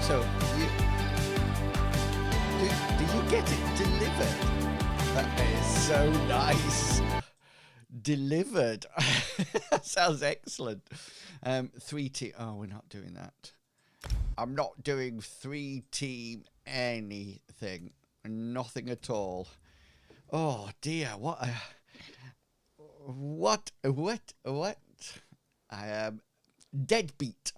So you do you get it delivered? That is so nice. Delivered. Sounds excellent. 3 team. Oh, we're not doing that. I'm not doing 3 team anything. Nothing at all. Oh dear. What? I am deadbeat.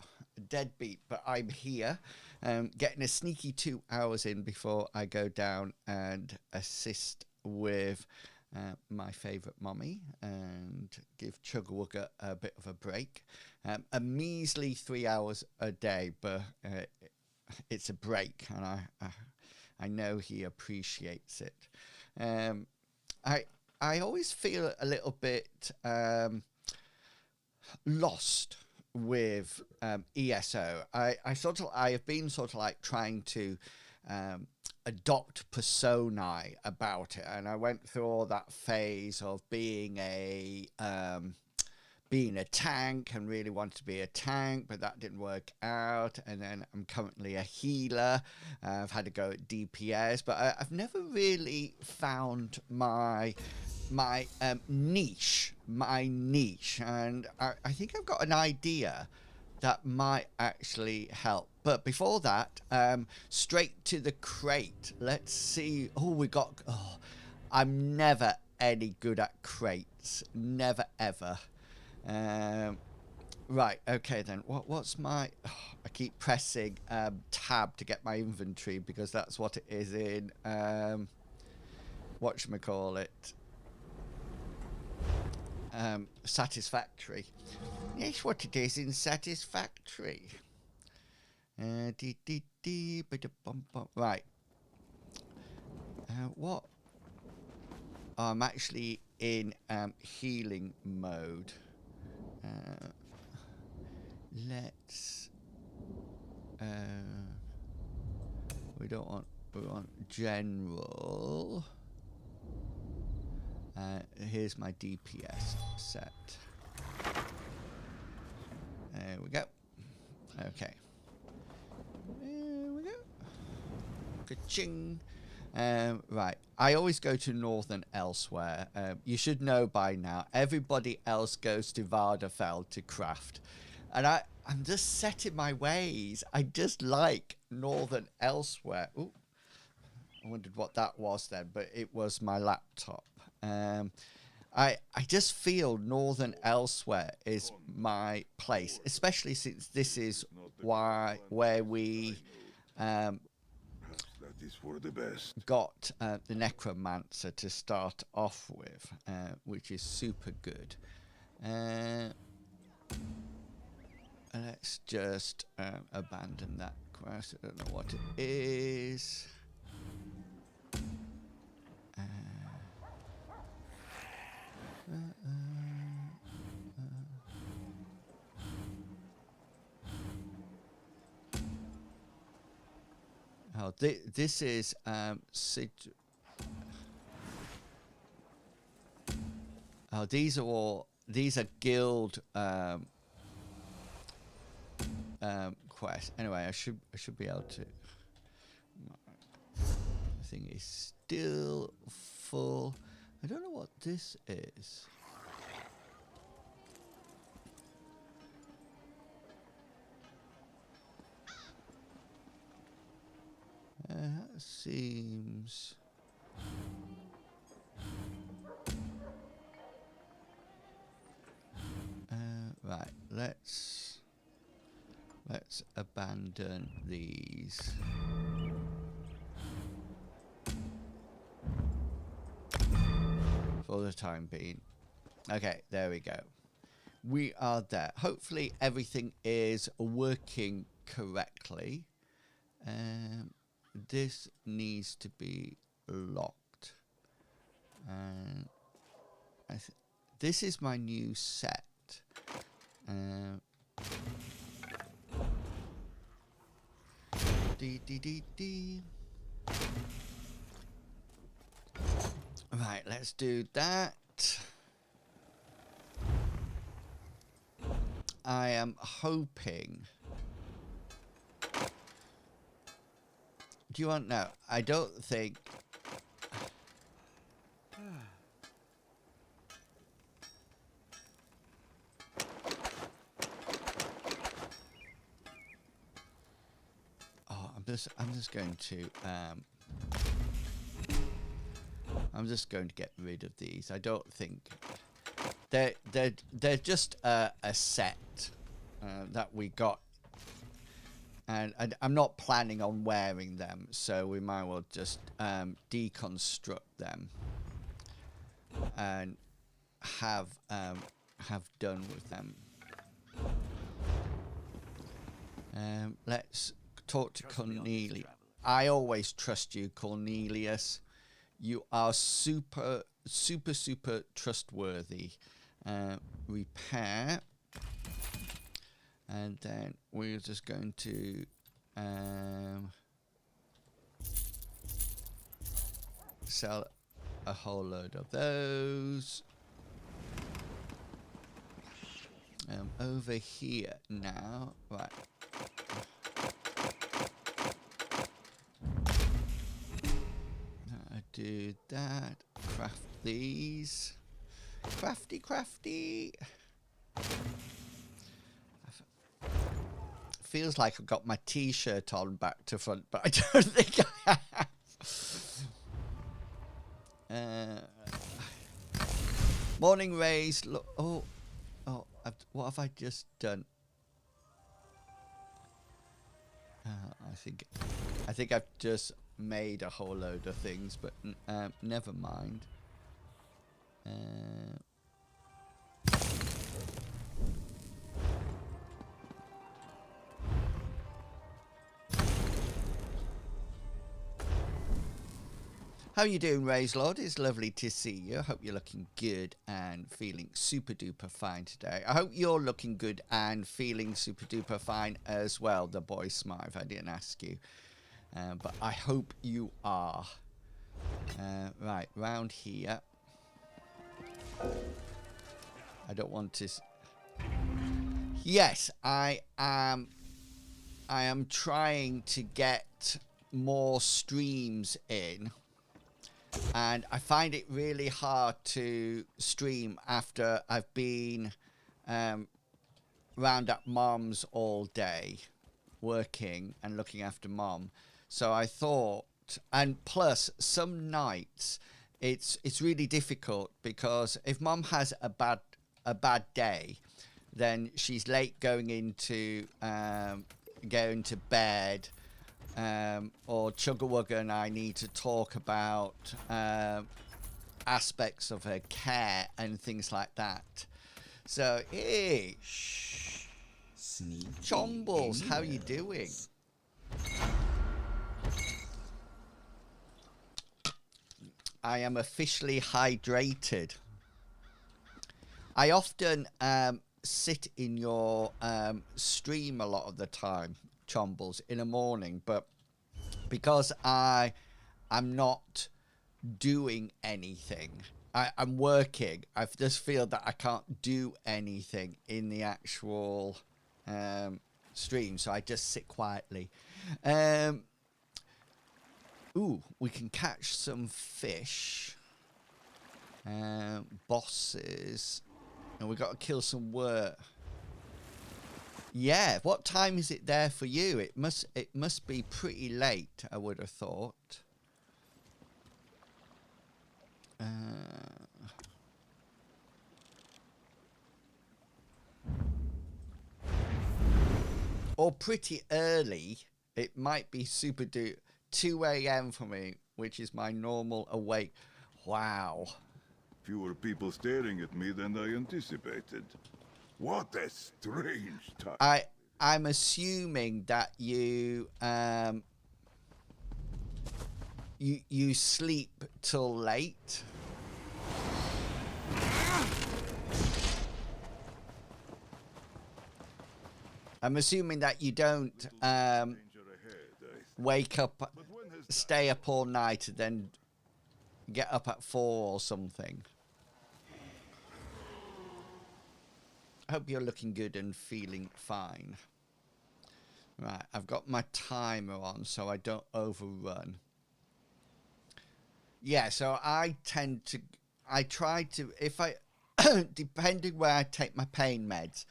But I'm here, getting a sneaky 2 hours in before I go down and assist with my favourite mummy and give Chugawugga a bit of a break. A measly 3 hours a day, but it's a break, and I know he appreciates it. I always feel a little bit lost with ESO. I have been sort of like trying to adopt personae about it, and I went through all that phase of being a tank and really wanted to be a tank, but that didn't work out. And then I'm currently a healer. I've had to go at DPS, but I've never really found my niche, and I think I've got an idea that might actually help. But before that, straight to the crate. Let's see. I'm never any good at crates, never ever. Right, okay then. What's my? I keep pressing tab to get my inventory because that's what it is in whatchamacallit. Satisfactory. Yes, what it is in Satisfactory. Right. What? Oh, I'm actually in healing mode. Let's. We want general. Here's my DPS set. There we go. Okay. There we go. Ka-ching. Right. I always go to Northern Elsewhere. You should know by now. Everybody else goes to Vardafeld to craft. And I'm just set in my ways. I just like Northern Elsewhere. Ooh. I wondered what that was then, but it was my laptop. I just feel Northern Elsewhere is my place, especially since this is where we got the Necromancer to start off with, which is super good. Let's just abandon that quest. I don't know what it is. Oh, this is these are guild quests. Anyway, I should be able to. The thing is still full. I don't know what this is. That seems. Right, let's abandon these. For the time being. Okay, there we go. We are there. Hopefully everything is working correctly. This needs to be locked. And this is my new set. Right, let's do that. I am hoping Do you want now? I don't think. Oh, I'm just going to I'm just going to get rid of these. I don't think they're just a set that we got, and I'm not planning on wearing them, so we might well just deconstruct them and have done with them. Let's talk to Cornelius. I always trust you, Cornelius. You are super trustworthy. Repair. And then we're just going to sell a whole load of those. Over here now. Right. Do that. Craft these. Crafty. Feels like I've got my t-shirt on back to front, but I don't think I have. Morning rays. Look. Oh. What have I just done? I think I've just made a whole load of things, but never mind. How are you doing, Raise Lord? It's lovely to see you. I hope you're looking good and feeling super duper fine today. I hope you're looking good and feeling super duper fine as well, the boy Smythe. I didn't ask you. But I hope you are. Right, round here. I don't want to... Yes, I am trying to get more streams in. And I find it really hard to stream after I've been round at Mom's all day, working and looking after Mom. So I thought, and plus some nights it's really difficult because if Mom has a bad day, then she's late going to bed. Or Chugga and I need to talk about aspects of her care and things like that. So, hey, Chombles, how you doing? I am officially hydrated. I often sit in your stream a lot of the time, Chombles, in the morning, but because I'm not doing anything, I'm working, I just feel that I can't do anything in the actual stream, so I just sit quietly. Ooh, we can catch some fish. Bosses. And we've got to kill some work. Yeah, what time is it there for you? It must be pretty late, I would have thought. Or pretty early. It might be super 2 a.m. for me, which is my normal awake. Wow. Fewer people staring at me than I anticipated. What a strange time. I'm assuming that you you sleep till late. I'm assuming that you don't wake up, stay up all night, and then get up at 4 or something. I hope you're looking good and feeling fine. Right, I've got my timer on so I don't overrun. Yeah, so I try to, if I, depending where I take my pain meds,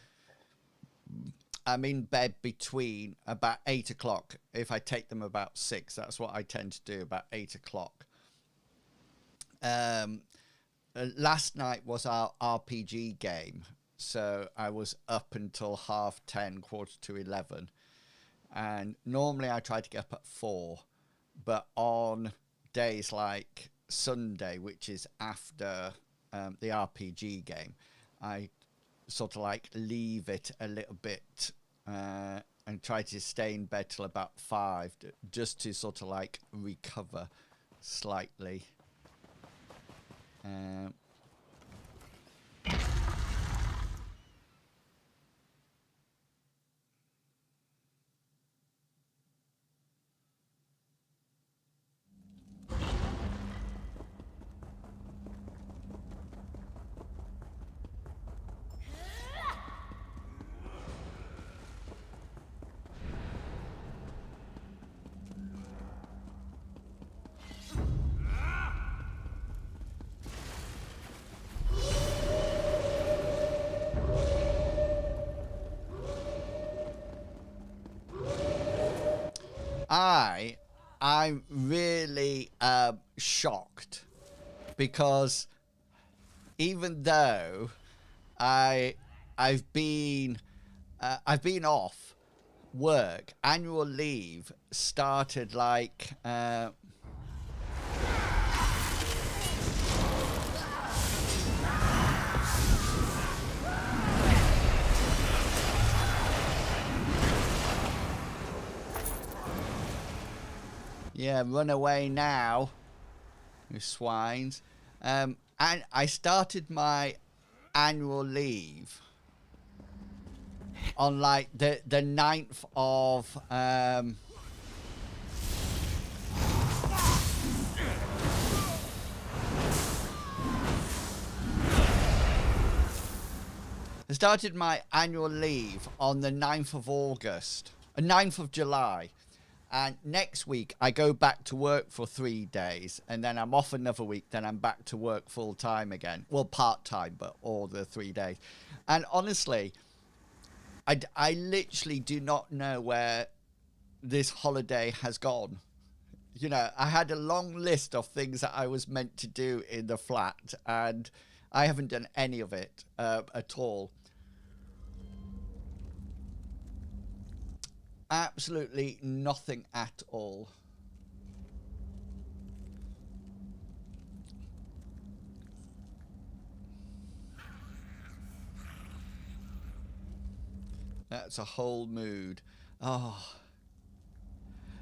I'm in bed between about 8 o'clock. If I take them about 6, that's what I tend to do, about 8 o'clock. Last night was our RPG game, so I was up until 10:30, 11:45. And normally I try to get up at 4, but on days like Sunday, which is after the RPG game, I sort of like leave it a little bit and try to stay in bed till about 5, just to sort of like recover slightly. I'm really shocked because even though I I've been off work, annual leave started like yeah, run away now, you swines. And I started my annual leave on like the 9th of I started my annual leave on the 9th of August, 9th of July. And next week, I go back to work for 3 days, and then I'm off another week, then I'm back to work full-time again. Well, part-time, but all the 3 days. And honestly, I literally do not know where this holiday has gone. You know, I had a long list of things that I was meant to do in the flat, and I haven't done any of it at all. Absolutely nothing at all. That's a whole mood. Oh,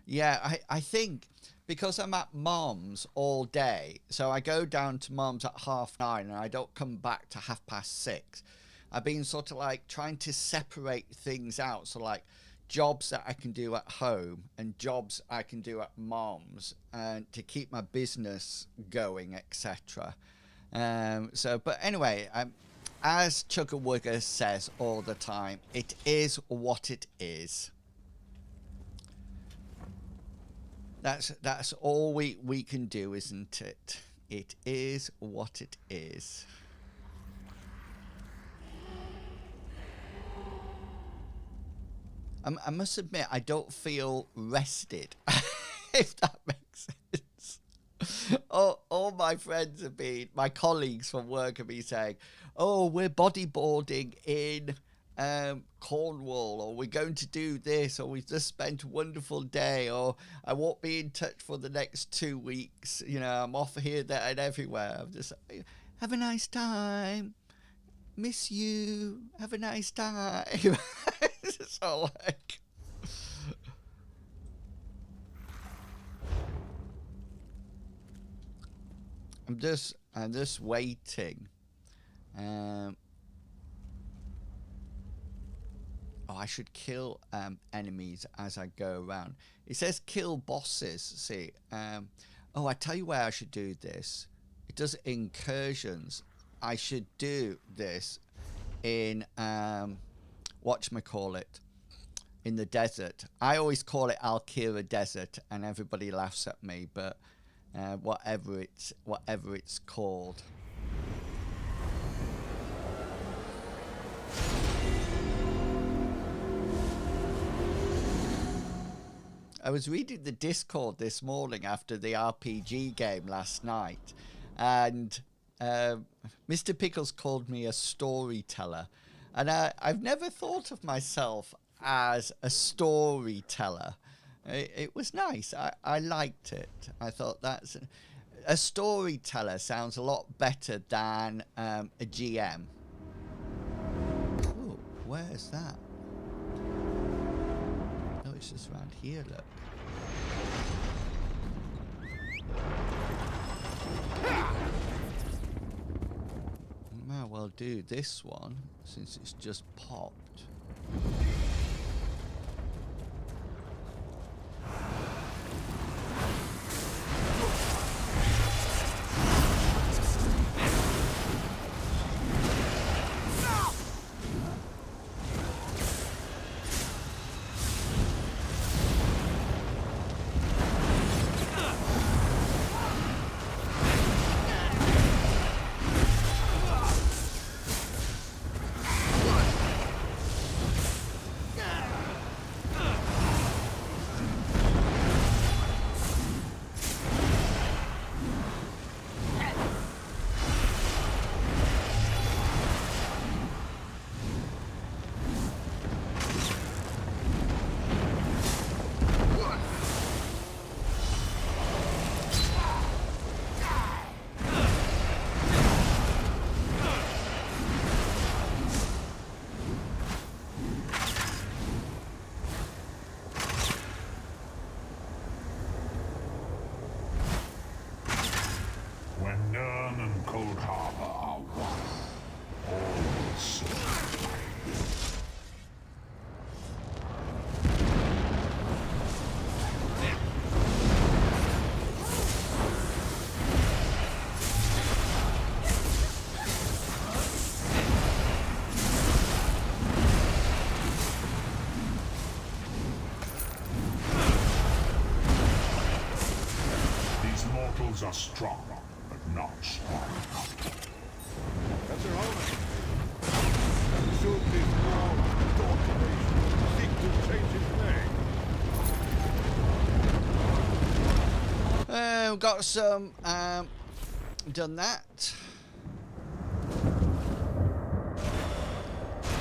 yeah, I think because I'm at Mom's all day, so I go down to Mom's at 9:30 and I don't come back to 6:30. I've been sort of like trying to separate things out. So like jobs that I can do at home and jobs I can do at Mom's, and to keep my business going, etc. But anyway, as Chugga Wugga says all the time, it is what it is. That's all we can do, isn't it? It is what it is. I must admit, I don't feel rested, if that makes sense. All my friends have been, my colleagues from work have been saying, oh, we're bodyboarding in Cornwall, or we're going to do this, or we've just spent a wonderful day, or I won't be in touch for the next 2 weeks. You know, I'm off here, there, and everywhere. I'm just like, have a nice time. Miss you. Have a nice time. It's all like. I'm just waiting. Oh, I should kill enemies as I go around. It says kill bosses. See. Oh, I tell you where I should do this. It does incursions. I should do this in whatchamacallit, in the desert. I always call it Alkira Desert, and everybody laughs at me, but whatever it's called. I was reading the Discord this morning after the RPG game last night, and Mr. Pickles called me a storyteller, and I've never thought of myself as a storyteller. It was nice. I liked it. I thought that's a storyteller sounds a lot better than a GM. Oh, where's that? Oh, it's just around here, look. Might well do this one, since it's just popped. Are strong, but not strong enough. That's her own. Should this now domination seek to change his name? We've got some, done that.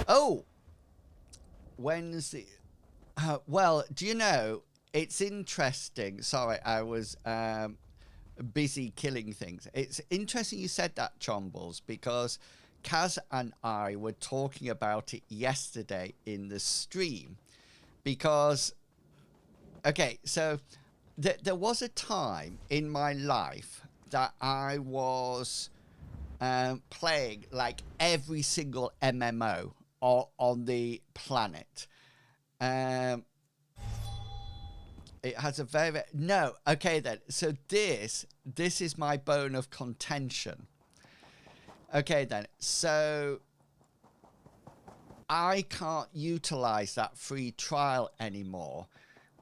Oh! Wednesday. Well, do you know, it's interesting. Sorry, I was busy killing things. It's interesting you said that, Chombles, because Kaz and I were talking about it yesterday in the stream. Because, okay, so there was a time in my life that I was playing like every single MMO on the planet. It has a very no. Okay then. So this is my bone of contention. Okay then. So I can't utilize that free trial anymore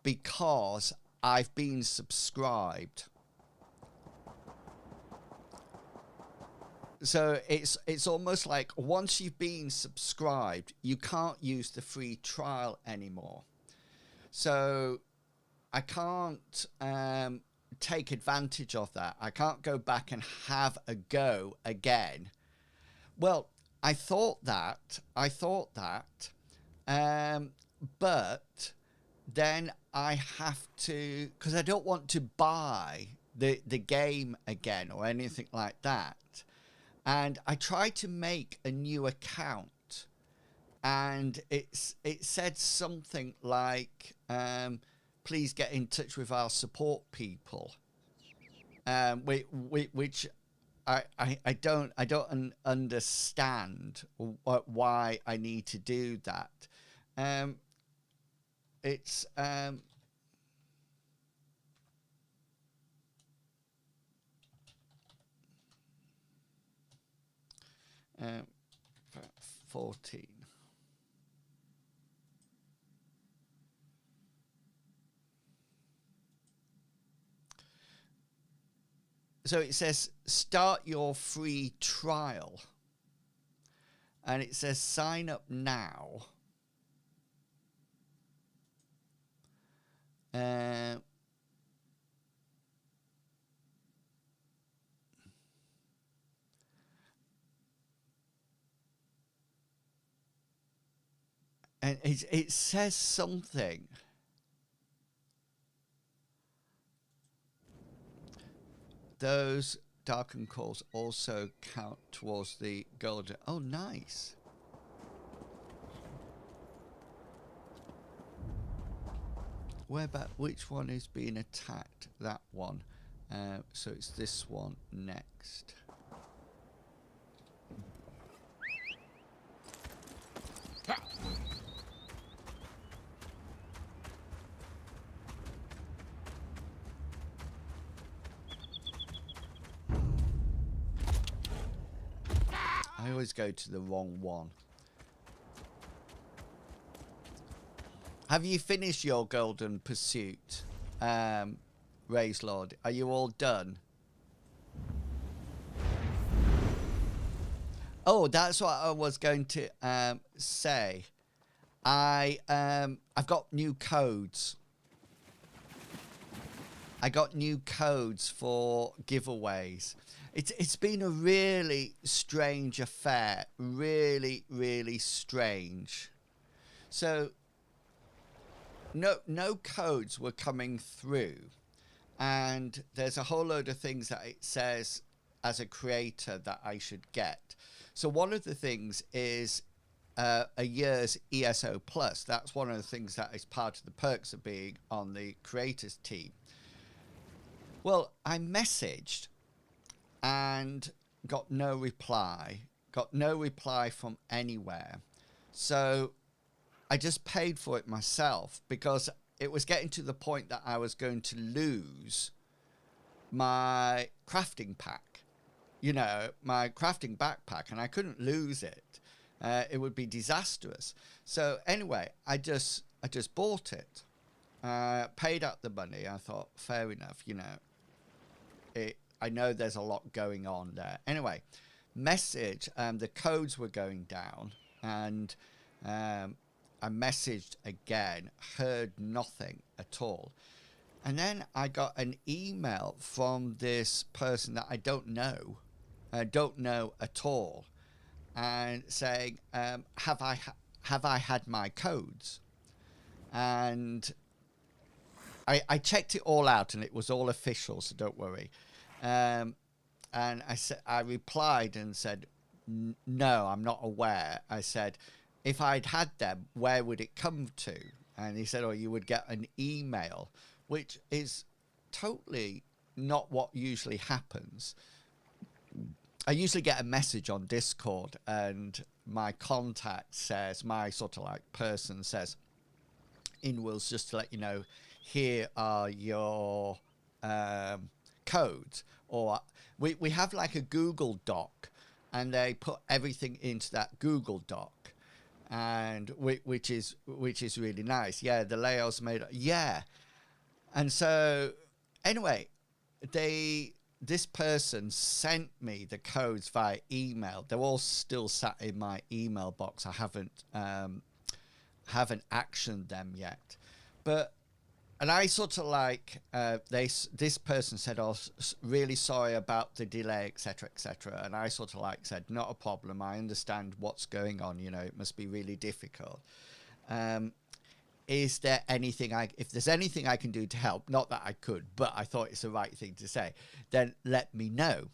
because I've been subscribed. So it's almost like once you've been subscribed, you can't use the free trial anymore. So I can't take advantage of that. I can't go back and have a go again. Well, I thought that, but then I have to, because I don't want to buy the game again or anything like that. And I tried to make a new account, and it said something like, please get in touch with our support people, which I don't understand why I need to do that. It's 14. So it says start your free trial. And it says sign up now. And it says something. Those darkened calls also count towards the golden. Oh, nice. Where about which one is being attacked? That one. So it's this one next. I always go to the wrong one. Have you finished your golden pursuit, Raise Lord? Are you all done? Oh, that's what I was going to say. I've got new codes. I got new codes for giveaways. It's been a really strange affair. Really, really strange. So no codes were coming through. And there's a whole load of things that it says as a creator that I should get. So one of the things is a year's ESO Plus. That's one of the things that is part of the perks of being on the creators team. Well, I messaged and got no reply. Got no reply from anywhere. So I just paid for it myself because it was getting to the point that I was going to lose my crafting pack. You know, my crafting backpack, and I couldn't lose it. It would be disastrous. So anyway, I just bought it. Paid out the money. I thought, fair enough, you know. I know there's a lot going on there. Anyway, message, the codes were going down, and I messaged again, heard nothing at all. And then I got an email from this person that I don't know at all, and saying, have I had my codes? And I checked it all out, and it was all official, so don't worry. And I replied and said, no, I'm not aware. I said, if I'd had them, where would it come to? And he said, oh, you would get an email, which is totally not what usually happens. I usually get a message on Discord, and my contact says, my sort of like person says, Inwills, just to let you know, here are your codes. Or we have like a Google Doc, and they put everything into that Google Doc, and which is really nice. Yeah, the layout's made. Yeah, and so anyway, this person sent me the codes via email. They're all still sat in my email box. I haven't actioned them yet, and I sort of like, this person said, oh, really sorry about the delay, etc., etc. And I sort of like said, not a problem. I understand what's going on. You know, it must be really difficult. Is there anything if there's anything I can do to help? Not that I could, but I thought it's the right thing to say. Then let me know.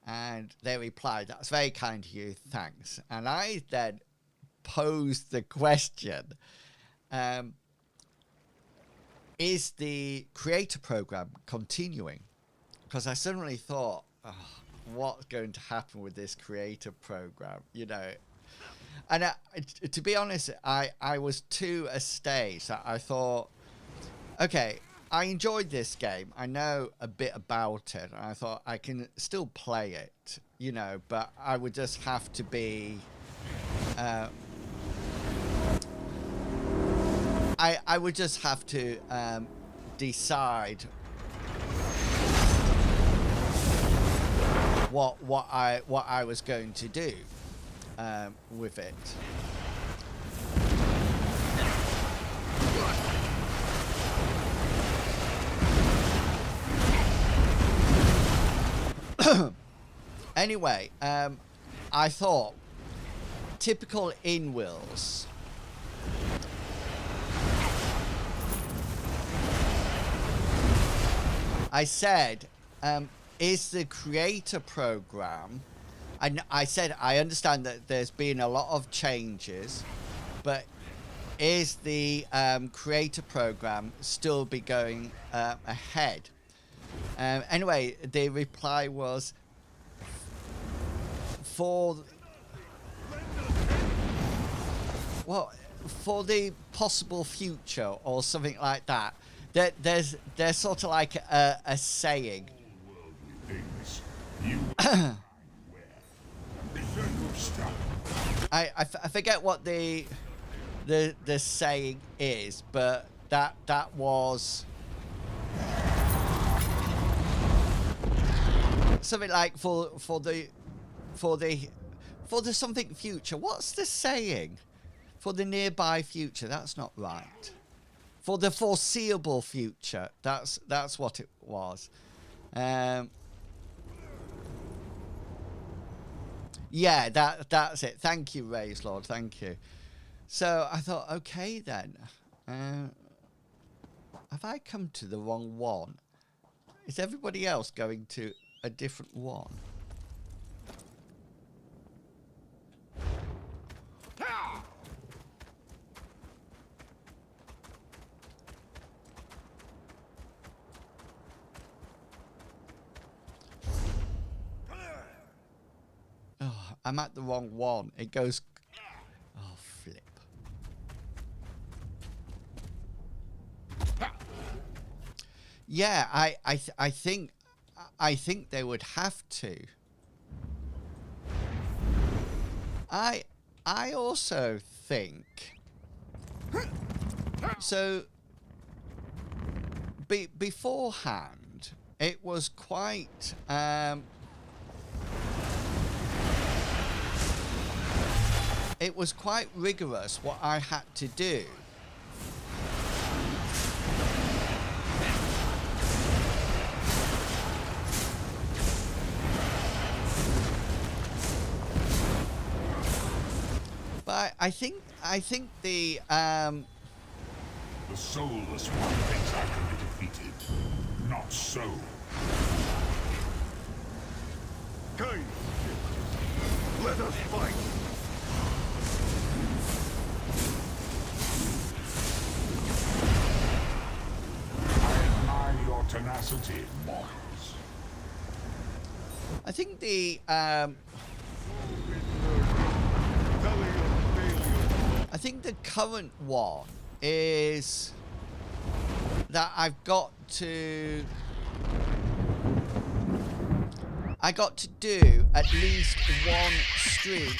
And they replied, that's very kind of you. Thanks. And I then posed the question, is the creator program continuing? Because I suddenly thought, oh, what's going to happen with this creator program, you know? And to be honest, I was to a stage that I thought, okay, I enjoyed this game. I know a bit about it. And I thought I can still play it, you know, but I would just have to be... I would just have to decide what I was going to do with it. Anyway, I thought typical in-wills. I said, is the creator program, and I said I understand that there's been a lot of changes, but is the creator program still be going ahead? Anyway, the reply was for the possible future or something like that. There's sort of like a saying. I forget what the saying is, but that was something like for the something future. What's the saying? For the nearby future. That's not right. For the foreseeable future. That's what it was. Yeah, that's it. Thank you, Ray's Lord. Thank you. So I thought, okay then. Have I come to the wrong one? Is everybody else going to a different one? Oh, I'm at the wrong one. It goes... Oh, flip. Yeah, I think they would have to. I also think so. Beforehand, it was quite rigorous what I had to do. But I think the soulless one thinks I can be defeated. Not so. Kind. Let us fight. I admire your tenacity, mortals. I think the I think the current one is that I got to do at least one stream.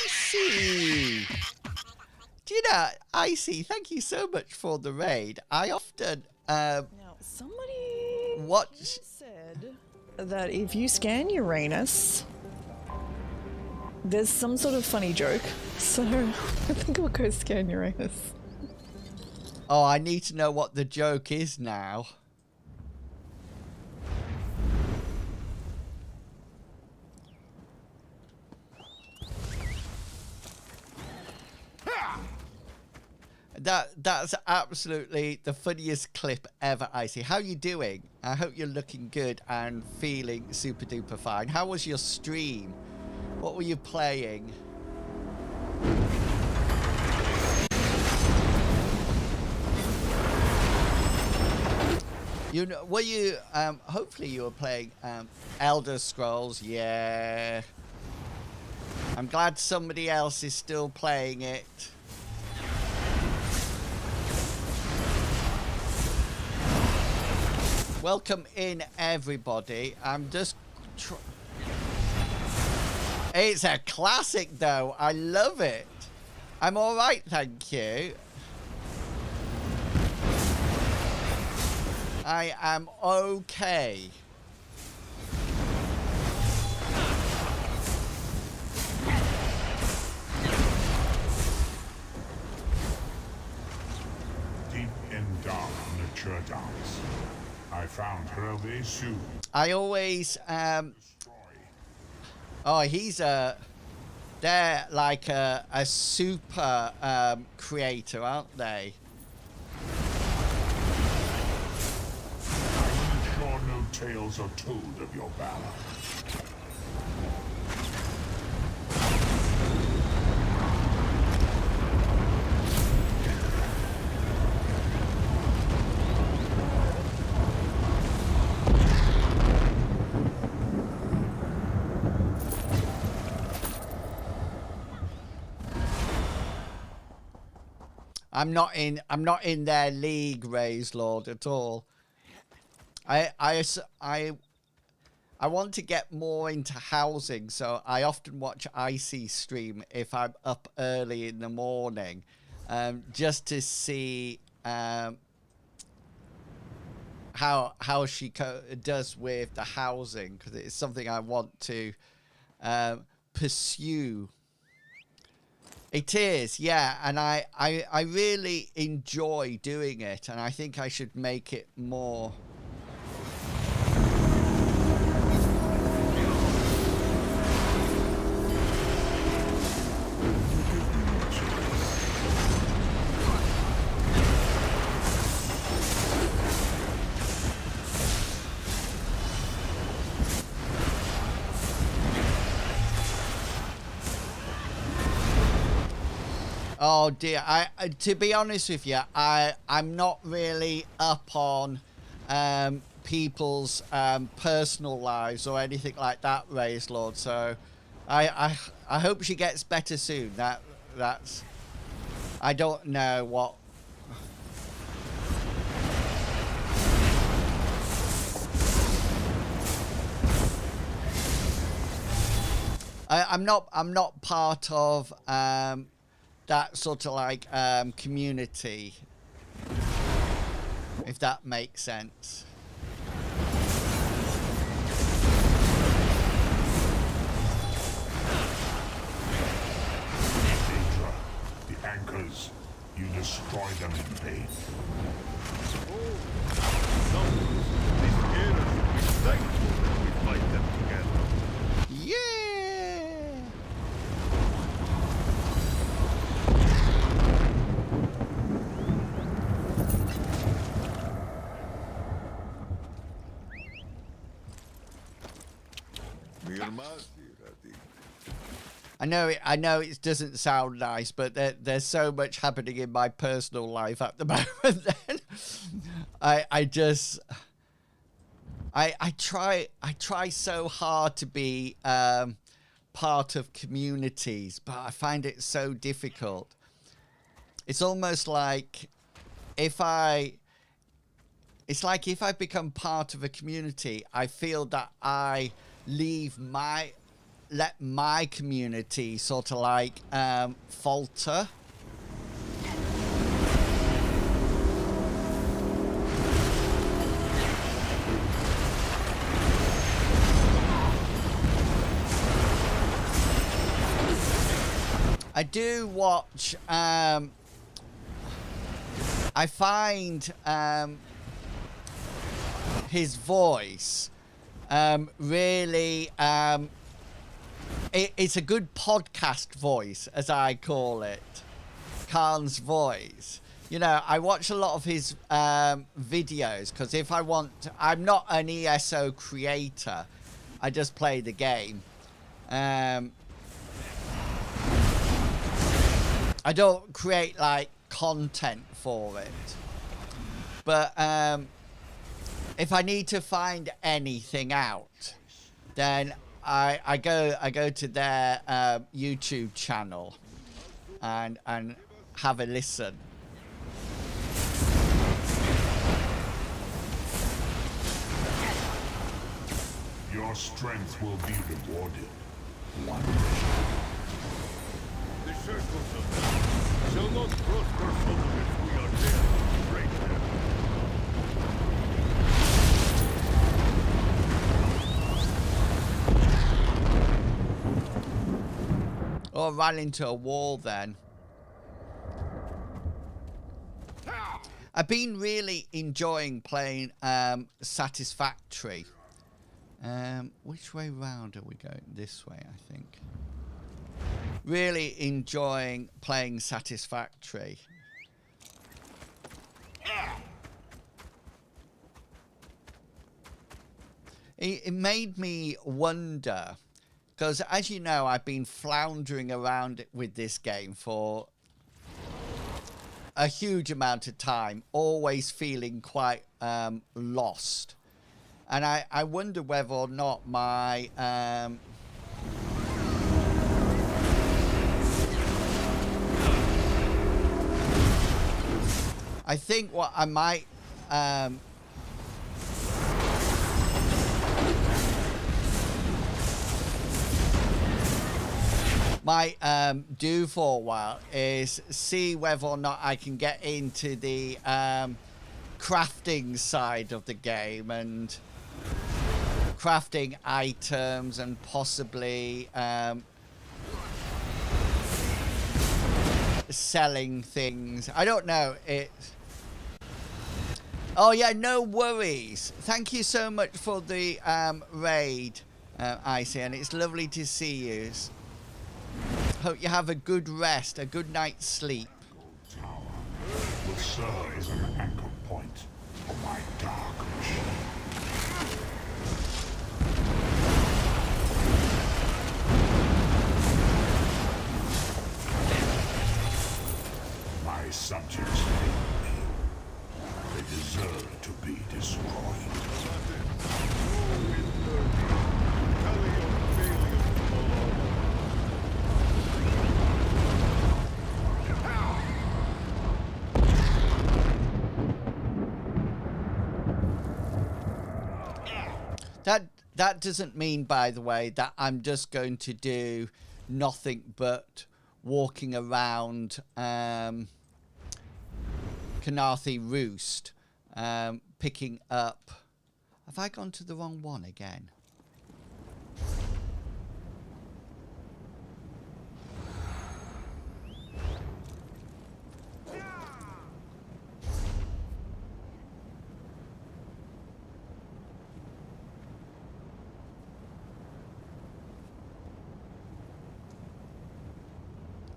Icy! Do you know, Icy, thank you so much for the raid. I often now somebody watch said that if you scan Uranus, there's some sort of funny joke. So I think we'll go scan Uranus. Oh, I need to know what the joke is now. That's absolutely the funniest clip ever, Icy. How you doing? I hope you're looking good and feeling super duper fine. How was your stream? What were you playing? You know, were you hopefully you were playing Elder Scrolls? Yeah. I'm glad somebody else is still playing it. Welcome in, everybody. I'm just... It's a classic, though. I love it. I'm all right, thank you. I am okay. amateur dance. I found her way soon. I always oh, he's they're like a super creator, aren't they? I'm sure no tales are told of your valor. I'm not in their league, Raised Lord, at all. I want to get more into housing, so I often watch Icy stream if I'm up early in the morning, just to see how she does with the housing, because it's something I want to pursue. It is, yeah, and I really enjoy doing it, and I think I should make it more. Oh dear, to be honest with you, I'm not really up on people's personal lives or anything like that, Raised Lord. So I hope she gets better soon. That's I don't know what. I'm not part of that sort of like community, if that makes sense. Daedra, the anchors, you destroy them in vain. Numbers. These era should be thankful that we fight them together. Yeah. I know it doesn't sound nice, but there's so much happening in my personal life at the moment. Then I try so hard to be part of communities, but I find it so difficult. It's almost like if I become part of a community, I feel that I let my community sort of like falter. I do watch I find his voice really it's a good podcast voice, as I call it. Khan's voice. You know, I watch a lot of his videos because if I want to, I'm not an ESO creator. I just play the game. I don't create like content for it. But if I need to find anything out, then I go to their YouTube channel and have a listen. Your strength will be rewarded. One The circles of death shall not prosper so long as we are dead. Break them. Oh, I ran into a wall then. I've been really enjoying playing Satisfactory. Which way round are we going? This way, I think. Really enjoying playing Satisfactory. It made me wonder, because as you know, I've been floundering around with this game for a huge amount of time, always feeling quite lost. And I wonder whether or not my I think what I might do for a while is see whether or not I can get into the crafting side of the game and crafting items and possibly selling things. I don't know. Oh yeah, no worries. Thank you so much for the raid, Icy, and it's lovely to see you. Hope you have a good rest, a good night's sleep. Tower will serve as an anchor point for my dark machine. My subjects hate me. They deserve to be destroyed. That doesn't mean, by the way, that I'm just going to do nothing but walking around Canarthy Roost, picking up... Have I gone to the wrong one again?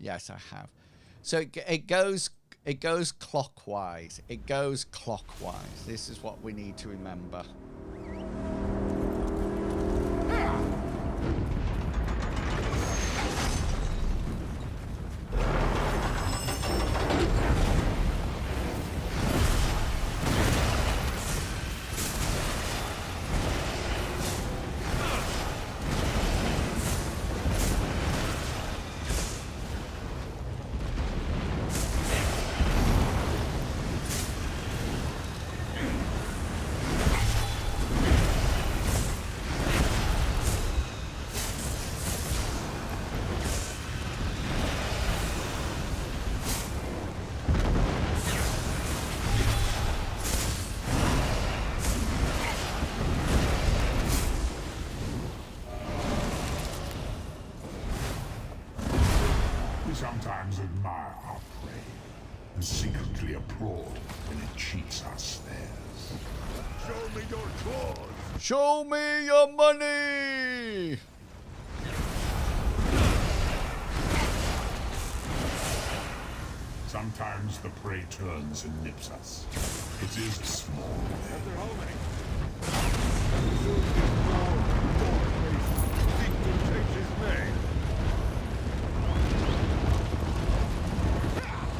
Yes, I have. So it goes clockwise. It goes clockwise. This is what we need to remember. Sometimes admire our prey and secretly applaud when it cheats our snares. Show me your claws! Show me your money! Sometimes the prey turns and nips us. It is a small thing. They're homing. Soon this proud, dark race seek to change his name.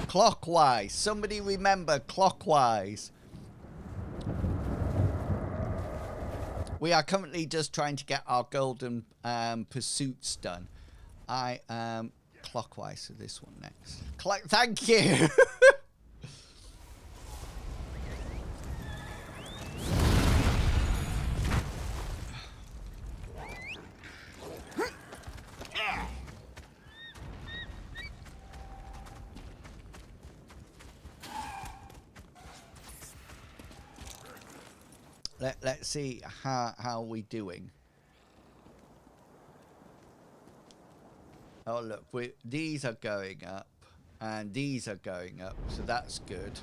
Clockwise. Somebody remember clockwise. We are currently just trying to get our golden pursuits done. I am clockwise, so this one next. Thank you. Let's see how we doing. Oh look, these are going up and these are going up, so that's good.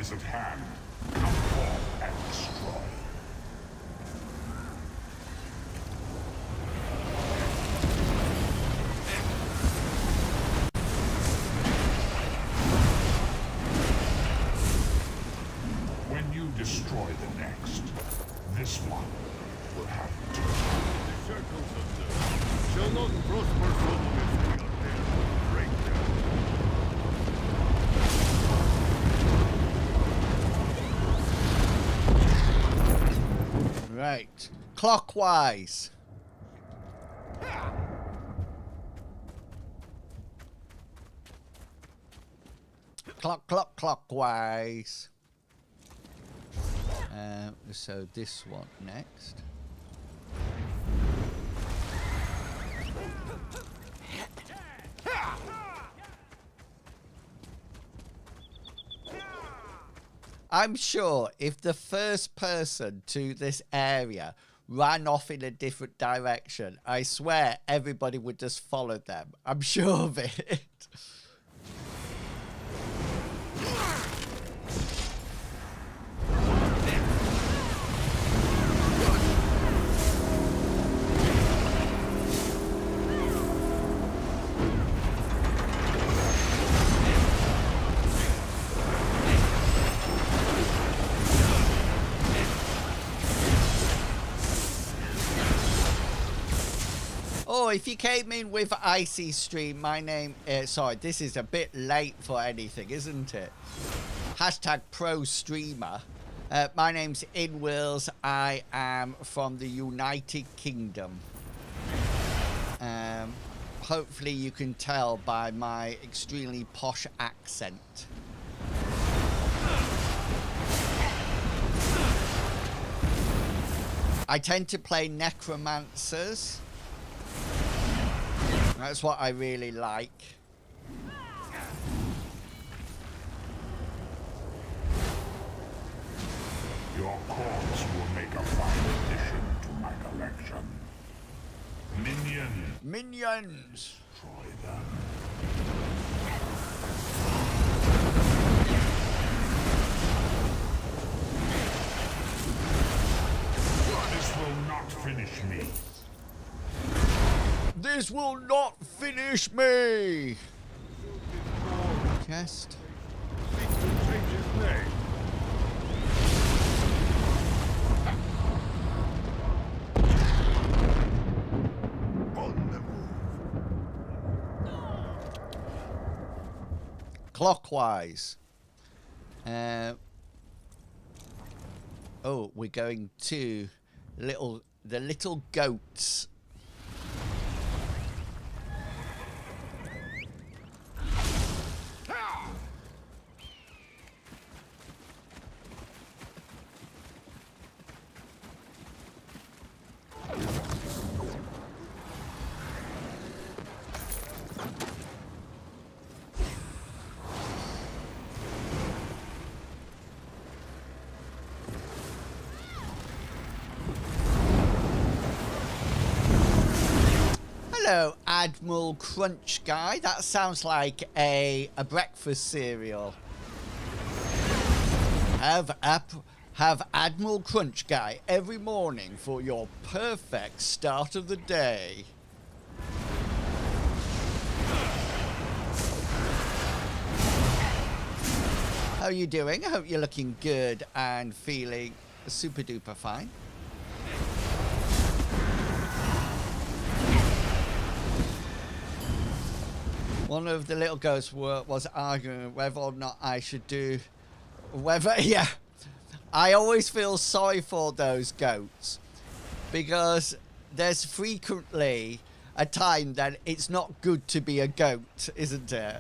is at hand. Come forth and destroy. When you destroy the next, this one will have to. The circles of death shall not prosper so long as we are there to break them. Right. Clockwise. Clockwise. So this one next. I'm sure if the first person to this area ran off in a different direction, I swear everybody would just follow them. I'm sure of it. Oh, if you came in with Icy Stream, my name... sorry, this is a bit late for anything, isn't it? Hashtag pro streamer. My name's InWills. I am from the United Kingdom. Hopefully you can tell by my extremely posh accent. I tend to play necromancers. That's what I really like. Your corpse will make a fine addition to my collection. Minions, Minions! destroy them. This will not finish me. This will not finish me! Chest. Seek to change his name. On the move. Clockwise. Oh, we're going to the little goats. Hello, Admiral Crunch Guy. That sounds like a breakfast cereal. Have Admiral Crunch Guy every morning for your perfect start of the day. How are you doing? I hope you're looking good and feeling super duper fine. One of the little ghosts was arguing whether or not I should do... yeah. I always feel sorry for those goats. Because there's frequently a time that it's not good to be a goat, isn't it?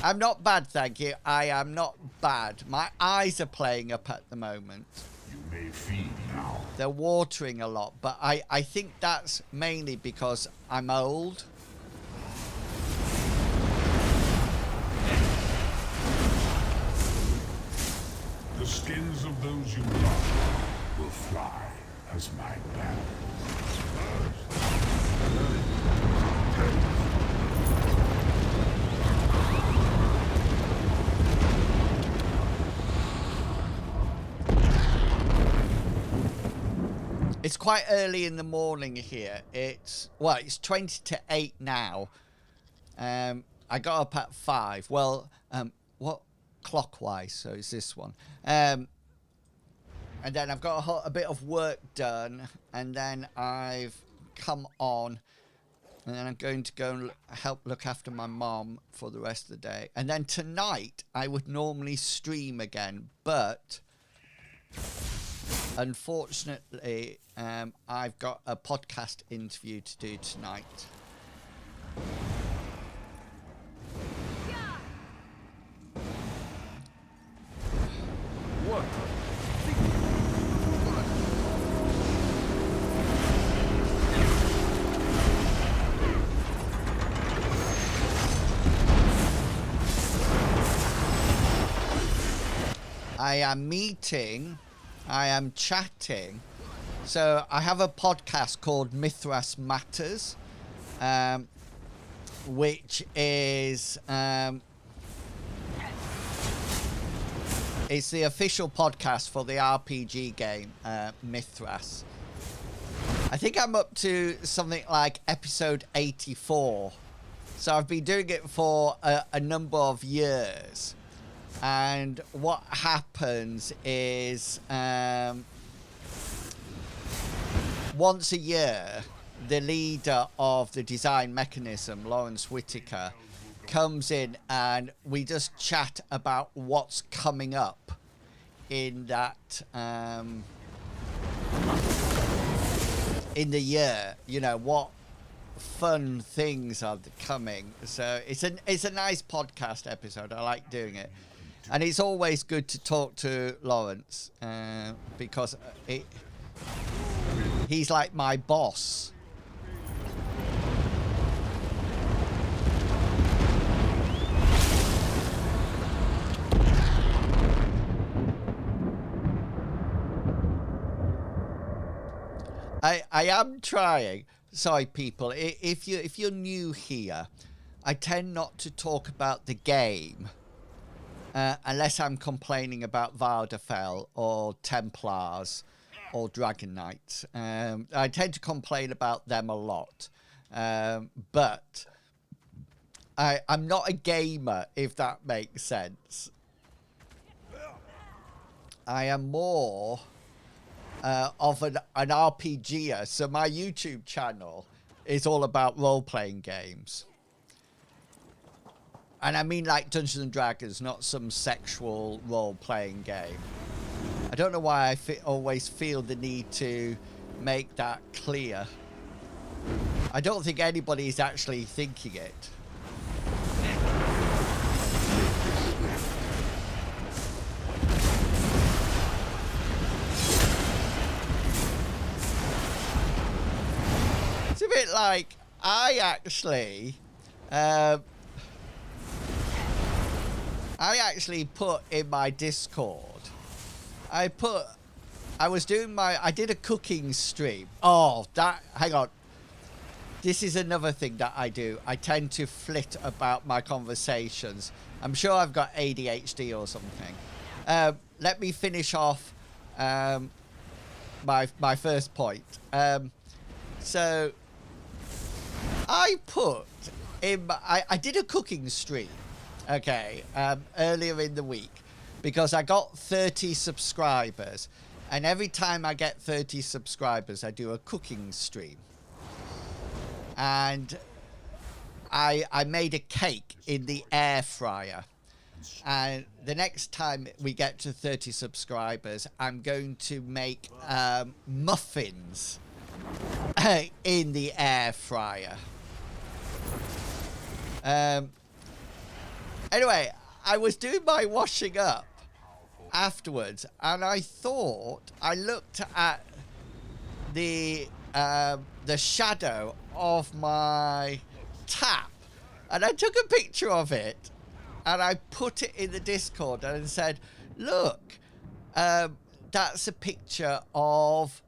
I'm not bad, thank you. I am not bad. My eyes are playing up at the moment. You may feed now. They're watering a lot, but I think that's mainly because I'm old. The skins of those you love will fly as my banner. It's quite early in the morning here. It's 20 to 8 now. I got up at 5. Well, what clockwise? So it's this one. And then I've got a bit of work done, and then I've come on, and then I'm going to go and help look after my mom for the rest of the day. And then tonight I would normally stream again, but unfortunately, I've got a podcast interview to do tonight. What? I am meeting, I am chatting. So I have a podcast called Mithras Matters, which is it's the official podcast for the RPG game Mithras. I think I'm up to something like episode 84. So I've been doing it for a number of years. And what happens is once a year, the leader of the design mechanism, Lawrence Whitaker, comes in and we just chat about what's coming up in that in the year. You know, what fun things are coming. So it's a nice podcast episode. I like doing it. And it's always good to talk to Lawrence because he's like my boss. I am trying. Sorry, people. If you're new here, I tend not to talk about the game. Unless I'm complaining about Vardafell or Templars or Dragon Knights. I tend to complain about them a lot. But I'm not a gamer, if that makes sense. I am more of an RPGer. So my YouTube channel is all about role-playing games. And I mean like Dungeons and Dragons, not some sexual role-playing game. I don't know why I always feel the need to make that clear. I don't think anybody is actually thinking it. It's a bit like I actually put in my Discord, I did a cooking stream. Hang on. This is another thing that I do. I tend to flit about my conversations. I'm sure I've got ADHD or something. Let me finish off my first point. So I did a cooking stream. Okay, earlier in the week, because I got 30 subscribers, and every time I get 30 subscribers, I do a cooking stream. And I made a cake in the air fryer. And the next time we get to 30 subscribers, I'm going to make muffins in the air fryer. Anyway, I was doing my washing up afterwards, and I looked at the shadow of my tap, and I took a picture of it, and I put it in the Discord and said, look, that's a picture of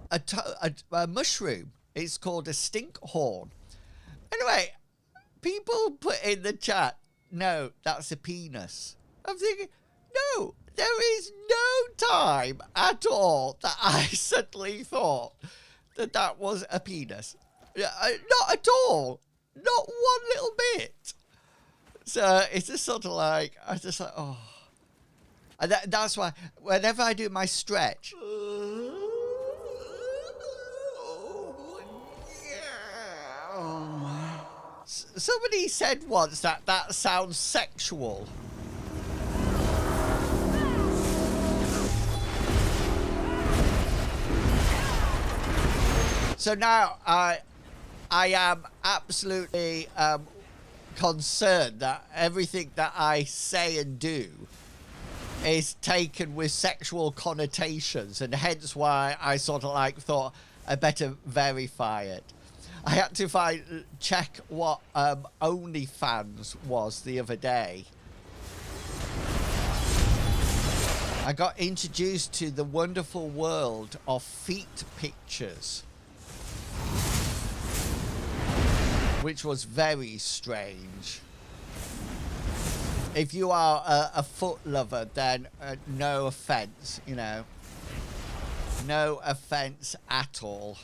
a mushroom. It's called a stink horn. Anyway, people put in the chat, no, that's a penis. I'm thinking, no, there is no time at all that I suddenly thought that that was a penis. Not at all. Not one little bit. So it's just sort of like, I just like, oh. And that's why whenever I do my stretch, somebody said once that that sounds sexual. So now I am absolutely concerned that everything that I say and do is taken with sexual connotations, and hence why I sort of like thought I better verify it. I had to check what OnlyFans was the other day. I got introduced to the wonderful world of feet pictures, which was very strange. If you are a foot lover, then no offense, you know. No offense at all.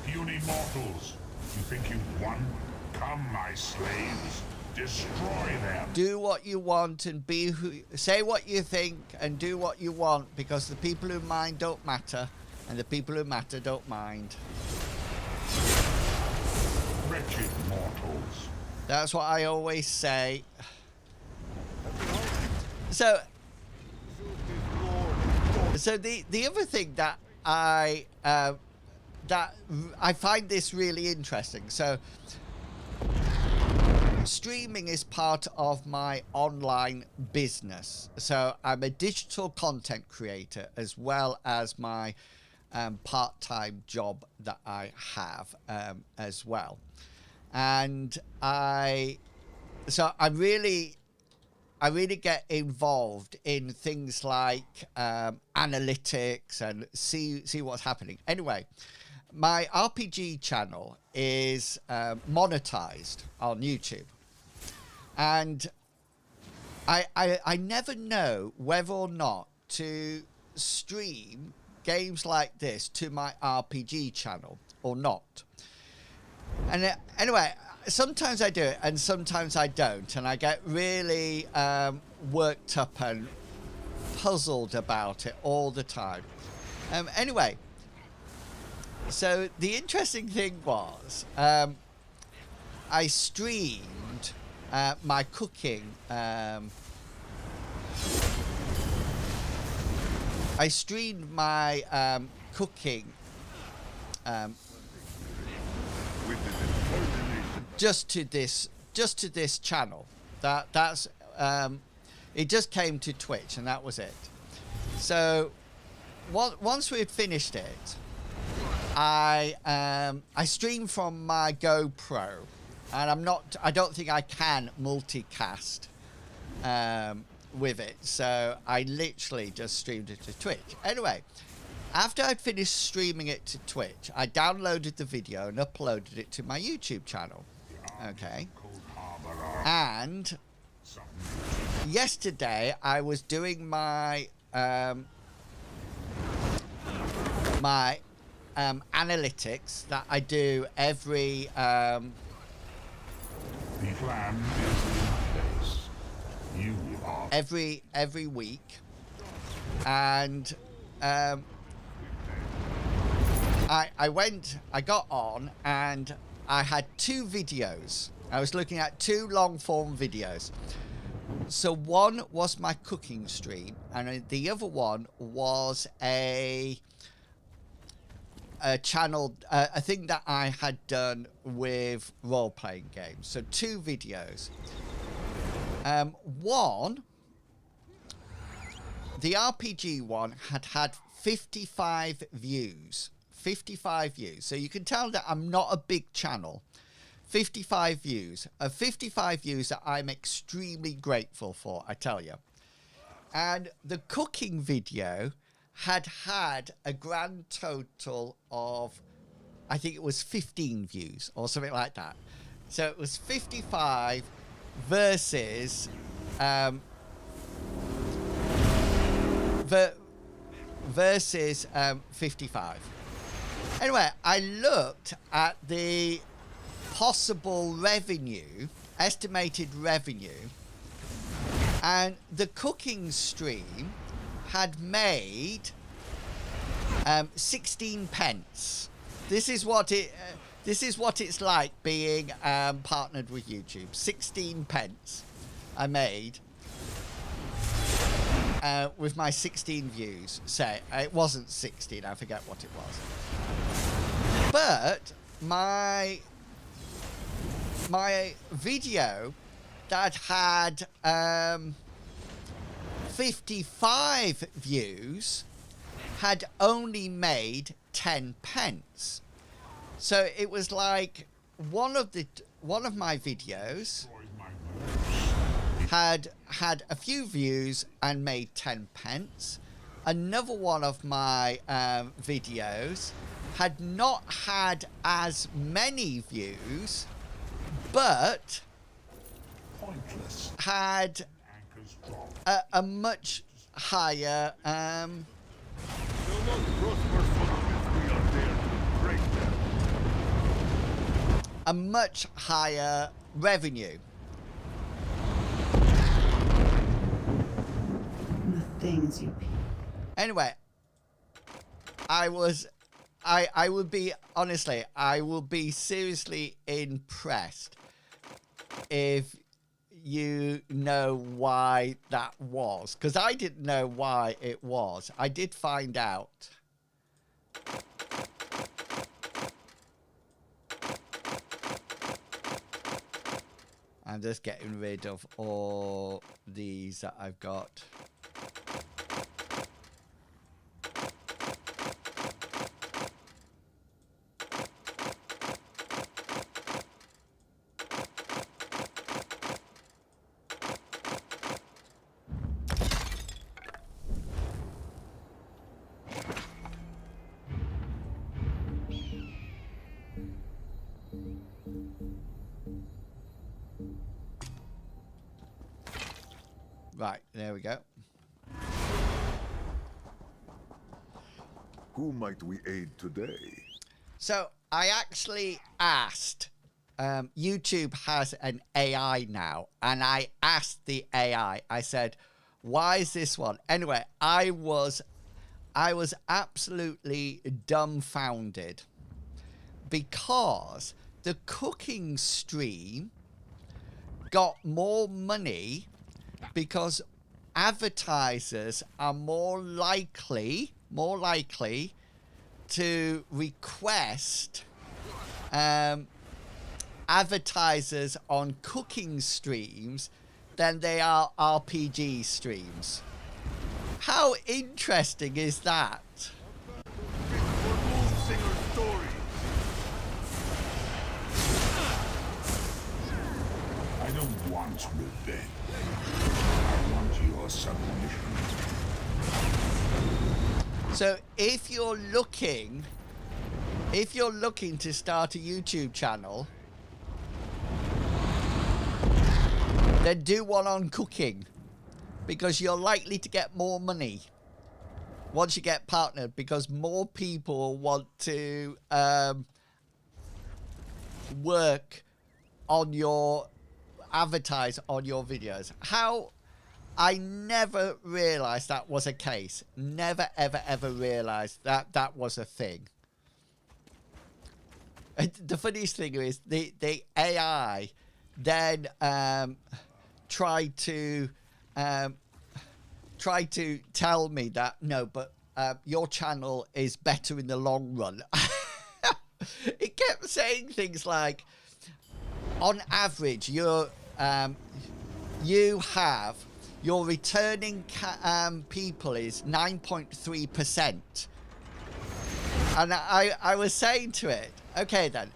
Puny mortals, you think you've won? Come, my slaves, destroy them. Do what you want and be who. Say what you think and do what you want, because the people who mind don't matter, and the people who matter don't mind. Wretched mortals. That's what I always say. So the other thing that I find this really interesting. So streaming is part of my online business. So I'm a digital content creator as well as my part-time job that I have as well. And I really get involved in things like analytics and see what's happening. Anyway, my RPG channel is monetized on YouTube, and I never know whether or not to stream games like this to my RPG channel or not. And anyway, sometimes I do it and sometimes I don't, and I get really worked up and puzzled about it all the time. Anyway, so the interesting thing was I streamed my cooking. I streamed my cooking just to this channel. That's it just came to Twitch, and that was it. So once we had finished it, I streamed from my GoPro, and I don't think I can multicast with it, so I literally just streamed it to Twitch. Anyway, after I'd finished streaming it to Twitch, I downloaded the video and uploaded it to my YouTube channel. Okay. And yesterday I was doing my analytics that I do every The plan is in place. You are every week, and I got on and I had two videos. I was looking at two long form videos. So one was my cooking stream, and the other one was a channel, a thing that I had done with role-playing games. So two videos. One, the RPG one had 55 views. 55 views. So you can tell that I'm not a big channel. 55 views. 55 views that I'm extremely grateful for, I tell you. And the cooking video had a grand total of, I think it was 15 views or something like that. So it was 55 versus versus 55. Anyway, I looked at the possible revenue, estimated revenue, and the cooking stream had made 16 pence. This is what it's like being partnered with YouTube. 16 pence I made with my 16 views. Say it wasn't 16. I forget what it was. But my video that had 55 views had only made 10 pence. So it was like one of my videos had a few views and made 10 pence. Another one of my videos had not had as many views, but Pointless. had Anchors drop. a much higher They'll not prosper so long as we are there to break them. a much higher revenue. The things you Anyway, I would be, honestly, I will be seriously impressed if you know why that was, because I didn't know why it was. I did find out. I'm just getting rid of all these that I've got. Right, there we go. Who might we aid today? So I actually asked, YouTube has an AI now, and I asked the AI, I said, why is this one? Anyway, I was absolutely dumbfounded because the cooking stream got more money because advertisers are more likely to request advertisers on cooking streams than they are RPG streams. How interesting is that? Singer stories. I don't want revenge. I want your submission. So if you're looking to start a YouTube channel, then do one on cooking, because you're likely to get more money once you get partnered, because more people want to work on your advertise on your videos. How I never realized that was a case. Never, ever realized that that was a thing. The funniest thing is the AI then tried to tell me that, no, but your channel is better in the long run. It kept saying things like, on average, you have your returning people is 9.3%. And I was saying to it, okay then,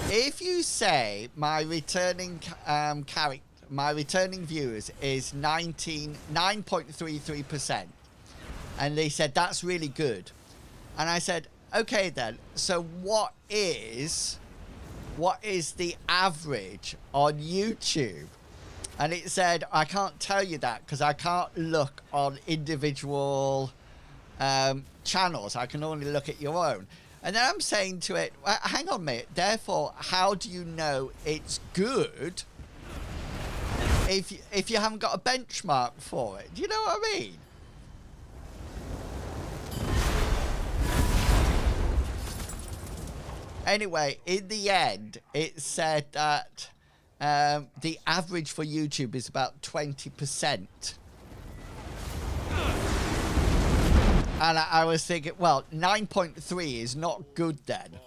if you say my returning my returning viewers is 9.33%, and they said that's really good, and I said, okay then, so what is what is the average on YouTube? And it said, I can't tell you that because I can't look on individual channels. I can only look at your own. And then I'm saying to it, well, hang on a minute. Therefore, how do you know it's good if you haven't got a benchmark for it? Do you know what I mean? Anyway, in the end, it said that the average for YouTube is about 20%. And I was thinking, well, 9.3 is not good then.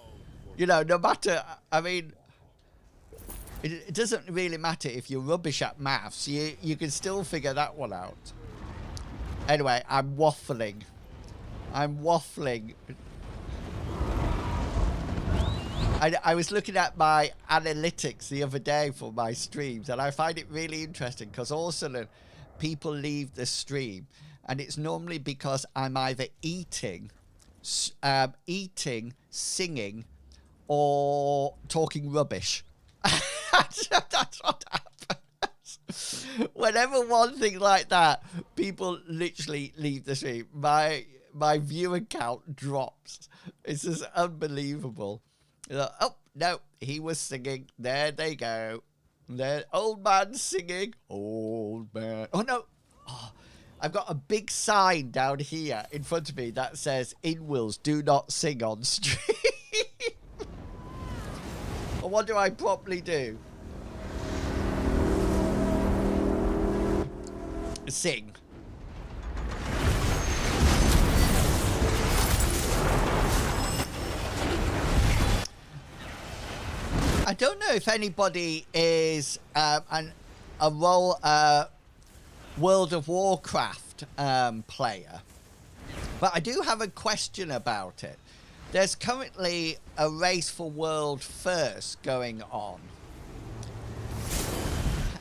You know, no matter, I mean, it doesn't really matter if you're rubbish at maths. You can still figure that one out. Anyway, I'm waffling. I was looking at my analytics the other day for my streams, and I find it really interesting because all of a sudden people leave the stream, and it's normally because I'm either eating, singing, or talking rubbish. That's what happens. Whenever one thing like that, people literally leave the stream. My viewer count drops. It's just unbelievable. Oh, no, he was singing. There they go. There, old man singing. Old man. Oh, no. Oh, I've got a big sign down here in front of me that says, "In-wills, do not sing on stream." Well, what do I properly do? Sing. I don't know if anybody is a World of Warcraft player, but I do have a question about it. There's currently a race for world first going on,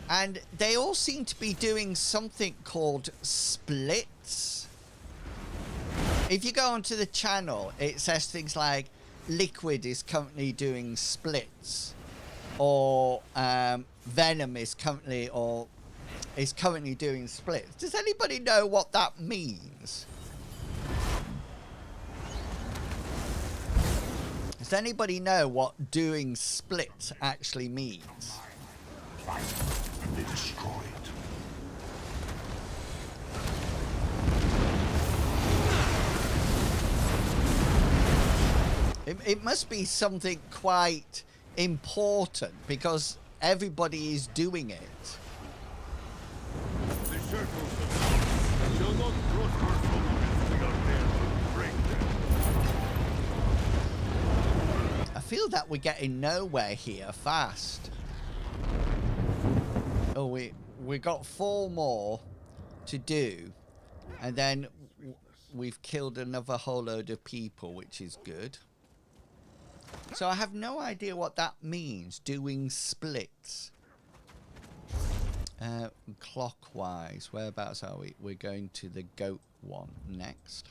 and they all seem to be doing something called splits. If you go onto the channel, it says things like Liquid is currently doing splits, or Venom is currently doing splits. Does anybody know what that means? Does anybody know what doing splits actually means? And they destroy it. It must be something quite important because everybody is doing it. The circles shall not prosper so long as we are there to break them. I feel that we're getting nowhere here fast. Oh, we got 4 more to do, and then we've killed another whole load of people, which is good. So I have no idea what that means, doing splits. Clockwise, whereabouts are we? We're going to the goat one next.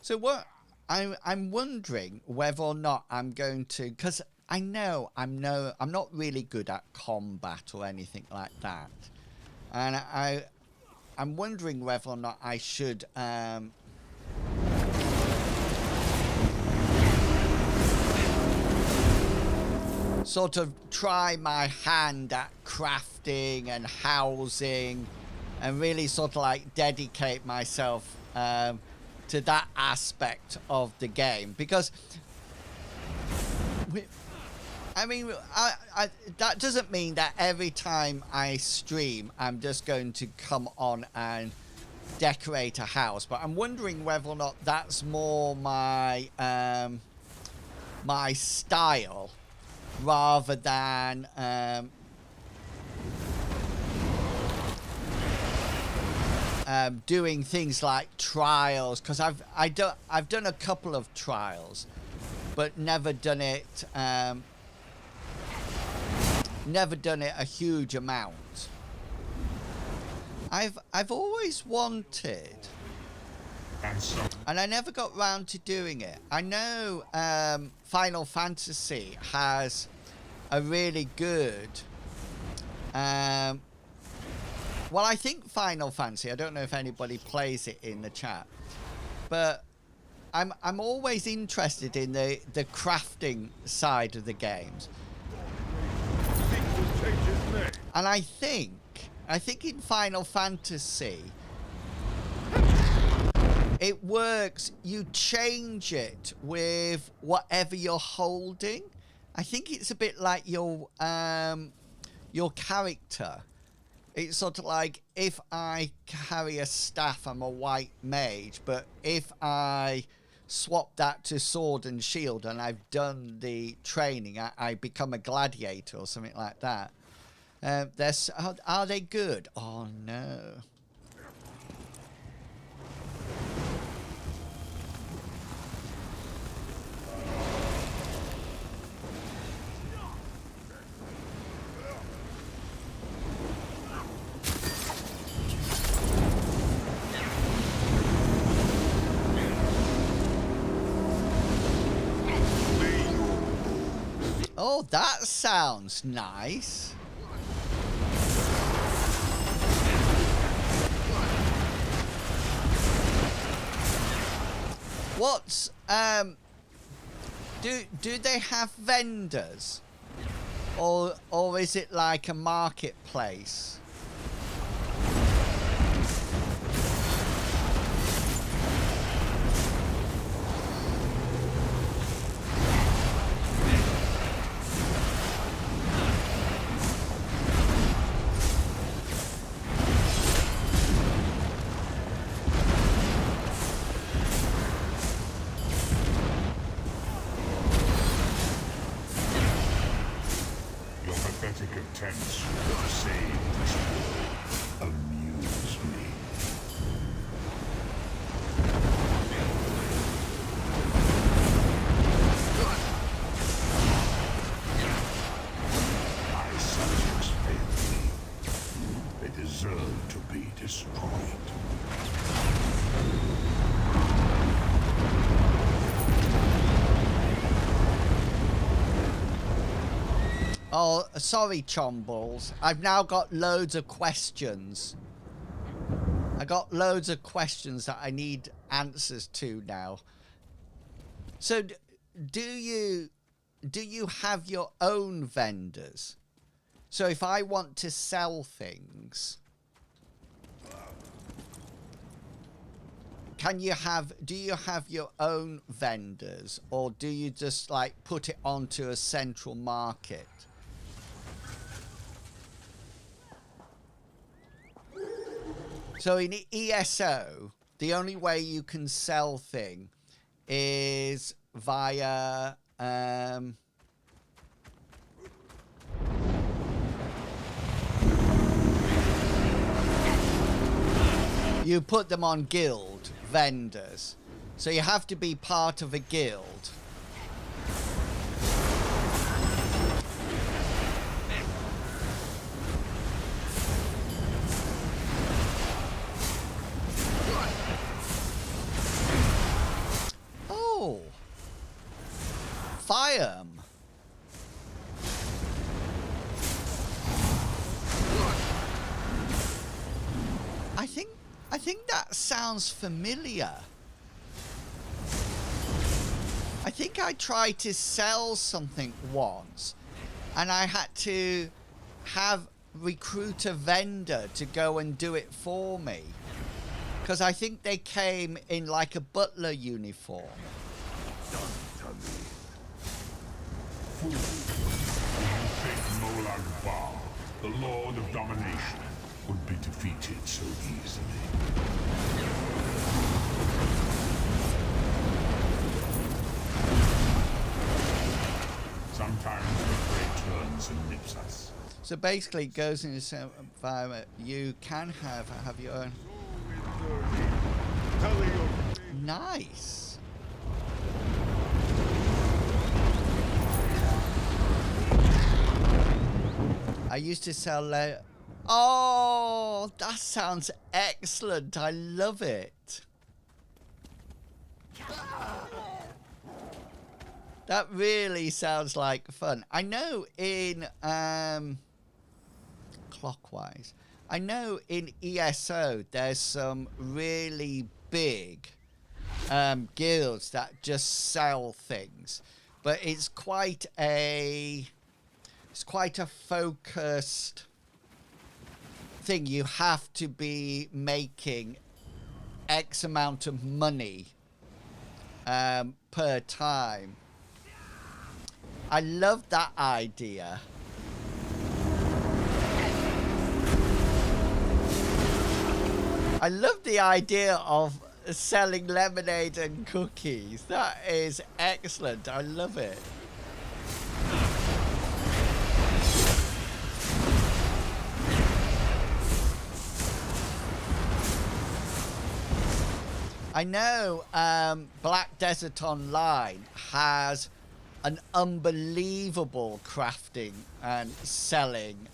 So what I'm wondering whether or not I'm going to, because I'm not really good at combat or anything like that, and I'm wondering whether or not I should sort of try my hand at crafting and housing and really sort of like dedicate myself to that aspect of the game, because that doesn't mean that every time I stream I'm just going to come on and decorate a house, but I'm wondering whether or not that's more my my style rather than doing things like trials, because I've done a couple of trials but never done it a huge amount. I've always wanted And so And I never got round to doing it. I know Final Fantasy has a really good... well, I think Final Fantasy, I don't know if anybody plays it in the chat, but I'm always interested in the crafting side of the games. Seek to change his name. And I think in Final Fantasy, it works. You change it with whatever you're holding. I think it's a bit like your character. It's sort of like, if I carry a staff, I'm a white mage, but if I swap that to sword and shield and I've done the training, I become a gladiator or something like that. Are they good? Oh no. Oh, that sounds nice. What's do they have vendors, or is it like a marketplace? your pathetic attempts to save this world amuse me. My subjects failed me. They deserve to be destroyed. Oh, sorry, Chombles. I've now got loads of questions. I got loads of questions that I need answers to now. So, do you have your own vendors? So, if I want to sell things, do you have your own vendors, or do you just like put it onto a central market? So in ESO, the only way you can sell thing is via you put them on guild vendors. So you have to be part of a guild. Oh, fire 'em. I think that sounds familiar. I think I tried to sell something once, and I had to recruit a vendor to go and do it for me, because I think they came in like a butler uniform. Fool. You think Molag Bal, the Lord of Domination, would be defeated so easily? Sometimes the prey turns and nips us. So basically, it goes in this environment. You can have your own. Nice. I used to sell. Oh, that sounds excellent. I love it. That really sounds like fun. I know in clockwise. I know in ESO there's some really big guilds that just sell things, but it's quite a focused thing. You have to be making X amount of money per time. I love that idea. I love the idea of selling lemonade and cookies. That is excellent. I love it. I know Black Desert Online has an unbelievable crafting and selling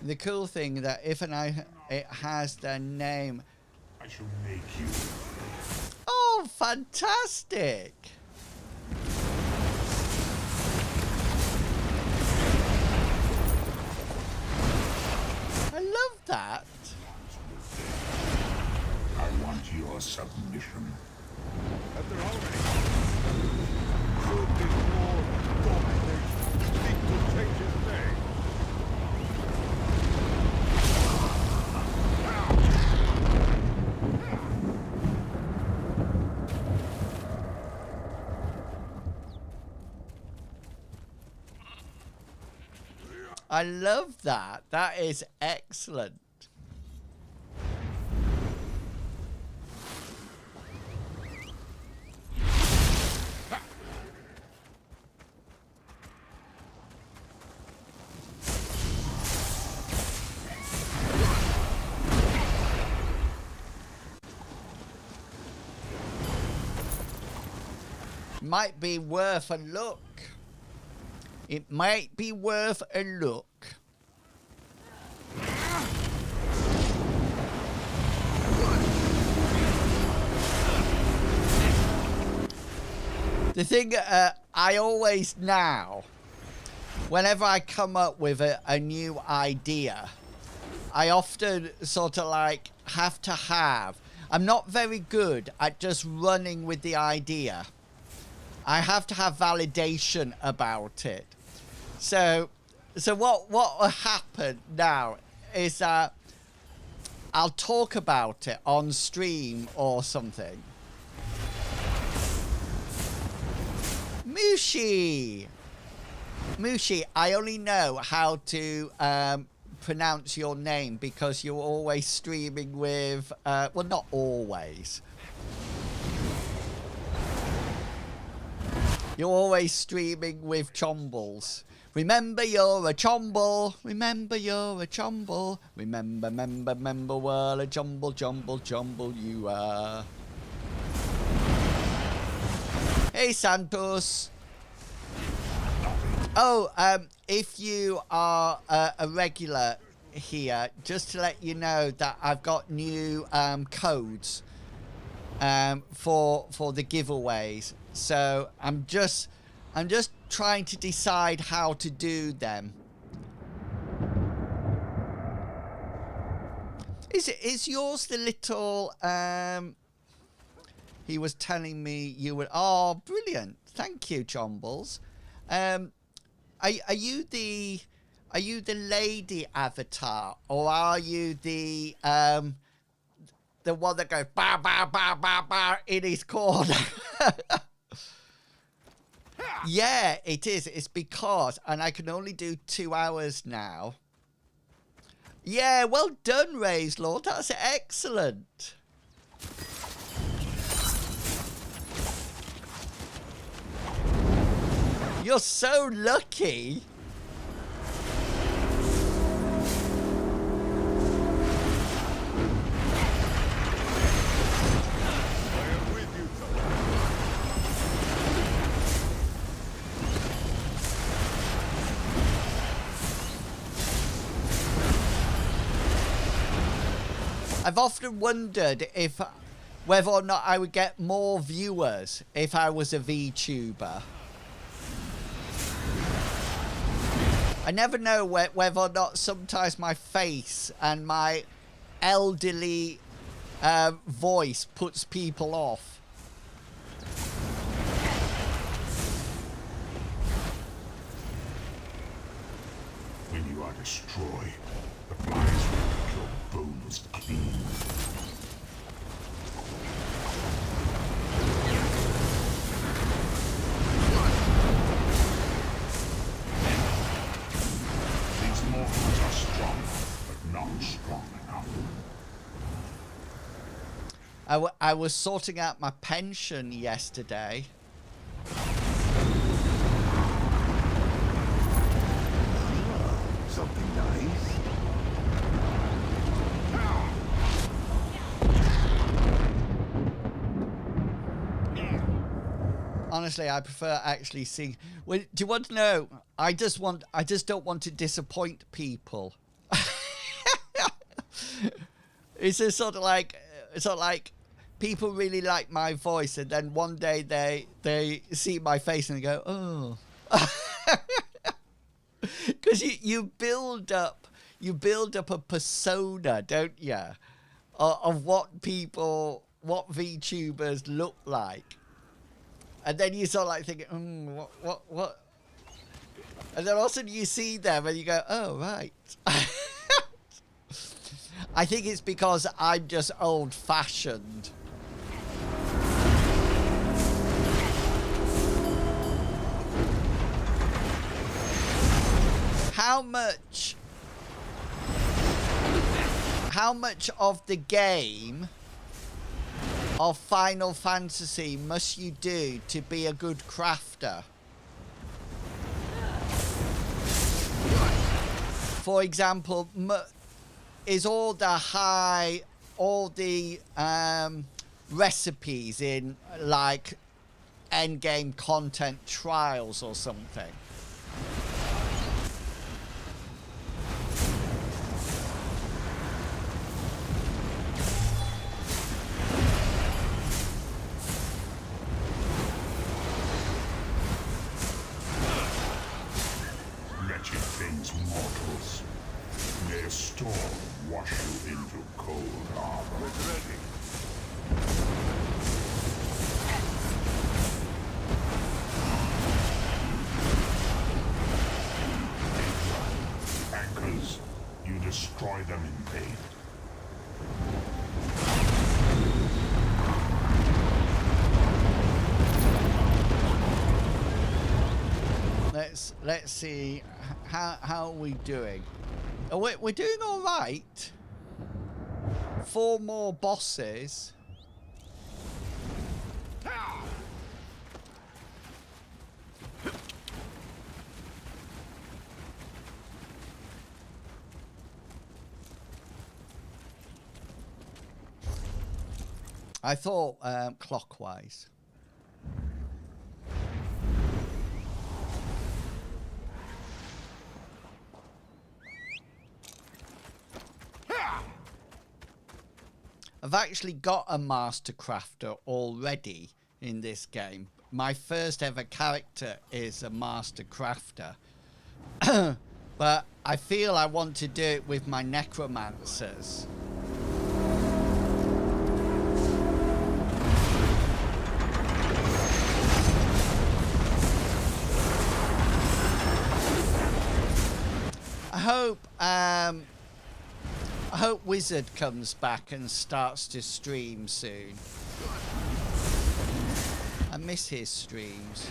the cool thing that if it has their name. I shall make you. Oh, fantastic! I love that. I want your submission. At their own age. Should this war domination seek to change its name? I love that. That is excellent. Might be worth a look. It might be worth a look. The thing I always now, whenever I come up with a new idea, I often sort of like have to have. I'm not very good at just running with the idea. I have to have validation about it. So what will happen now is that I'll talk about it on stream or something. Mushi, I only know how to pronounce your name because you're always streaming with, well, not always. You're always streaming with chombles. Remember you're a chomble. Remember you're a chomble. Remember what a jumble you are. Hey Santos. Oh, if you are a regular here, just to let you know that I've got new codes for the giveaways. So I'm just trying to decide how to do them. Is yours the little he was telling me you would. Oh, brilliant. Thank you, Chombles. Are you the lady avatar, or are you the one that goes ba ba ba ba ba in his corner? Yeah, it is. It's because, and I can only do 2 hours now. Yeah, well done, Raised Lord. That's excellent. You're so lucky. I've often wondered if whether or not I would get more viewers if I was a VTuber. I never know whether or not sometimes my face and my elderly voice puts people off. When you are destroyed, the flies will make your bones clean. These mortals are strong, but not strong enough. I was sorting out my pension yesterday. Something nice. Honestly, I prefer actually seeing. Well, do you want to know? I just don't want to disappoint people. It's just sort of like people really like my voice, and then one day they see my face and they go, oh. Because you build up a persona, don't you, of what VTubers look like, and then you sort of like thinking, what, and then all of a sudden you see them and you go, oh right. I think it's because I'm just old-fashioned. How much of the game of Final Fantasy must you do to be a good crafter? For example, is all the recipes in like endgame content trials or something? Wretched things, mortals. May a storm wash you into cold harbor. It's ready. Anchors, you destroy them in vain. Let's see how are we doing. Oh, we're doing all right. 4 more bosses. I thought clockwise. I've actually got a Master Crafter already in this game. My first ever character is a Master Crafter. But I feel I want to do it with my Necromancers. I hope Wizard comes back and starts to stream soon. I miss his streams.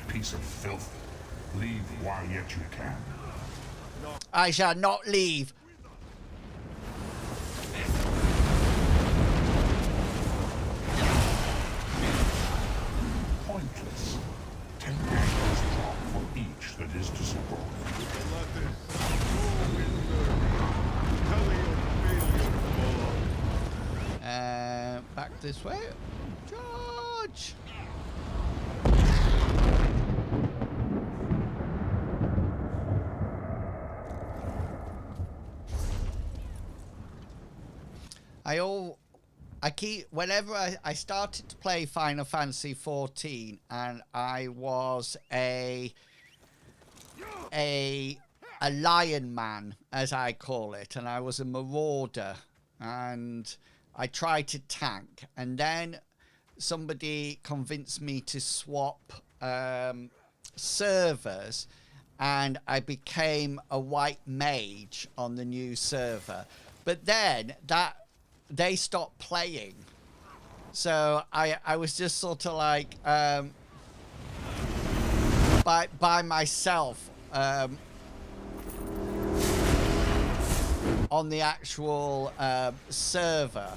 Piece of filth. Leave while yet you can. I shall not leave. pointless. 10 angles drop for each that is destroyed. Back this way. Charge! Whenever I started to play Final Fantasy 14 and I was a lion man, as I call it, and I was a marauder, and I tried to tank, and then somebody convinced me to swap servers, and I became a white mage on the new server. But then they stopped playing, so I was just sort of like by myself on the actual server.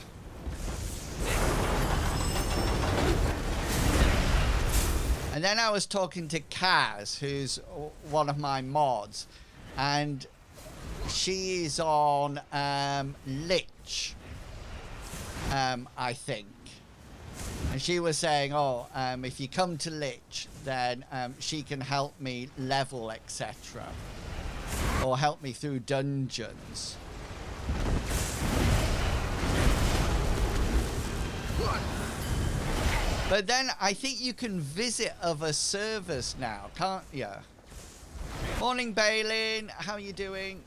And then I was talking to Kaz, who's one of my mods, and she is on Lich, I think. And she was saying, oh, if you come to Lich, then she can help me level, etc. Or help me through dungeons. But then I think you can visit other servers now, can't you? Morning, Balin. How are you doing?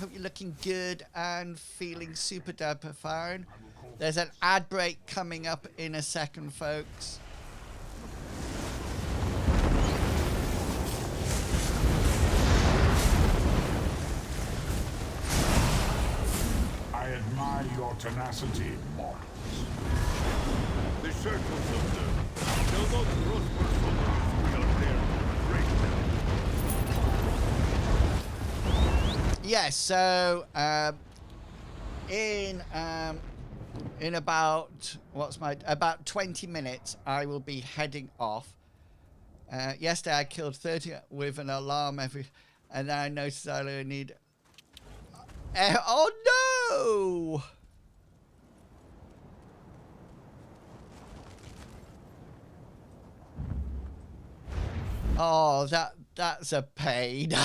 Hope you're looking good and feeling super duper fine. There's an ad break coming up in a second, folks. I admire your tenacity, mortals. The circles of them shall not prosper so long as we are there to break them. Yes, so in about about 20 minutes I will be heading off. Yesterday I killed 30 with an alarm and then I noticed I only need oh no! Oh, that's a pain.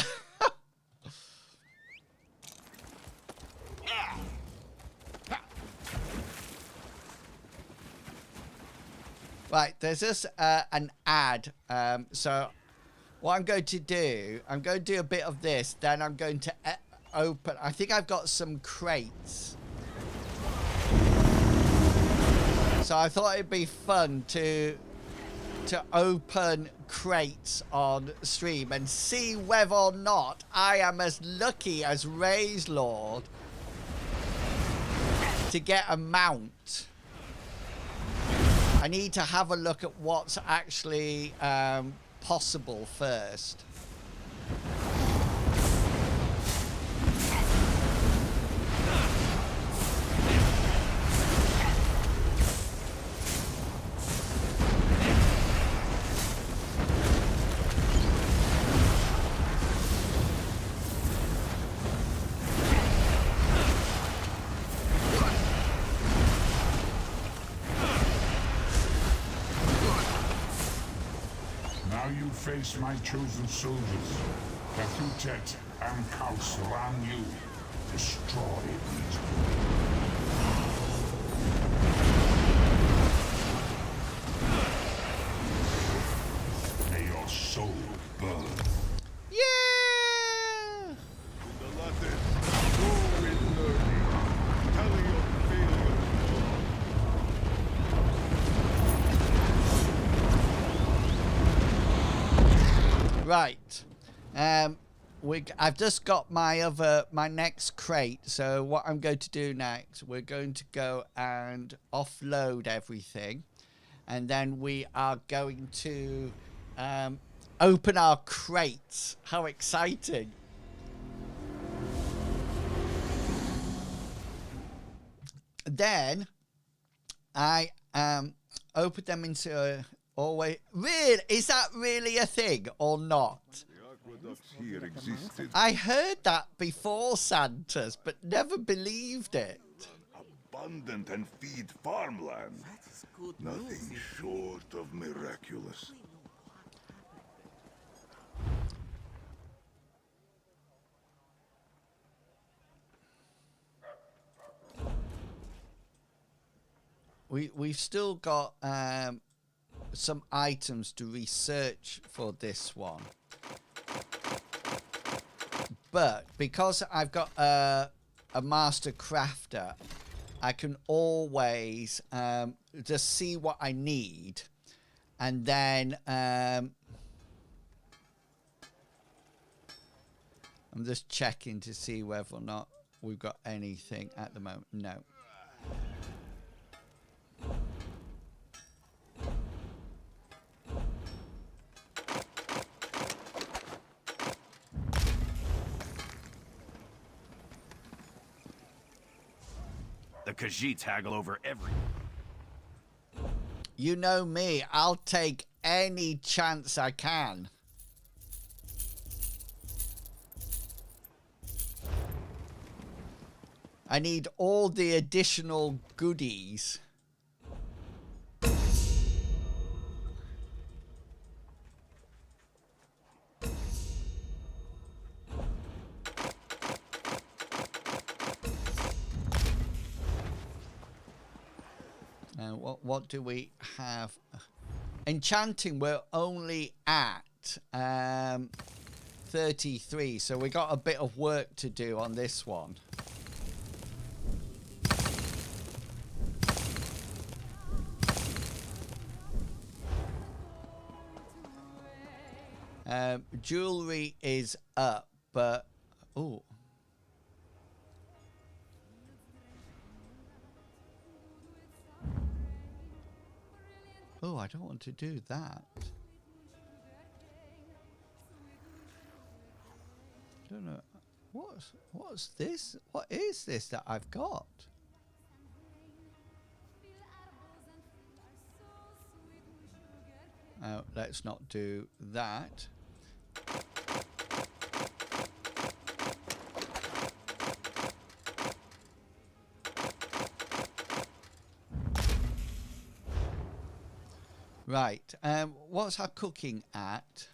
Right, there's just an ad. So what I'm going to do a bit of this, then I'm going to open. I think I've got some crates. So I thought it'd be fun to open crates on stream and see whether or not I am as lucky as Ray's Lord to get a mount. I need to have a look at what's actually possible first. Face my chosen soldiers. Kafutet and Kaus Ran you. Destroy these. May your soul burn. Yeah! The latter, go in learning. Tally of failure. Right. I've just got my next crate. So what I'm going to do next, we're going to go and offload everything, and then we are going to open our crates. How exciting! Then I open them into Always. Really? Is that really a thing or not? The aqueducts here existed. I heard that before, Santas, but never believed it. Abundant and feed farmland. Nothing short of miraculous. We've still got some items to research for this one, but because I've got a master crafter, I can always just see what I need, and then I'm just checking to see whether or not we've got anything at the moment. No. The Khajiits haggle over every... You know me, I'll take any chance I can. I need all the additional goodies. What do we have? Enchanting, we're only at 33, so we got a bit of work to do on this one. Jewelry is up, but oh. Oh, I don't want to do that. Don't know. What's this? What is this that I've got? Let's not do that. Right. What's our cooking at?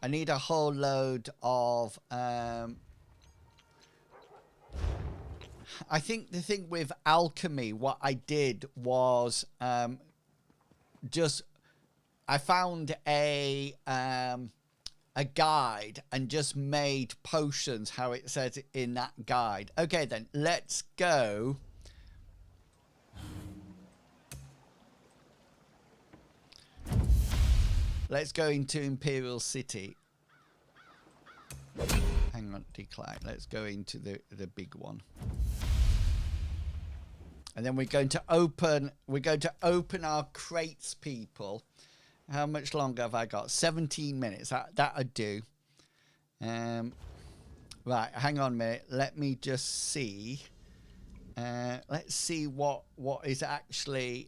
I need a whole load of I think the thing with alchemy, what I did was just I found a guide and just made potions how it says in that guide. Okay, then let's go. Let's go into Imperial City. Hang on, decline. Let's go into the big one. And then we're going to open our crates, people. How much longer have I got? 17 minutes. That'll do. Right, hang on a minute. Let me just see. Let's see what is actually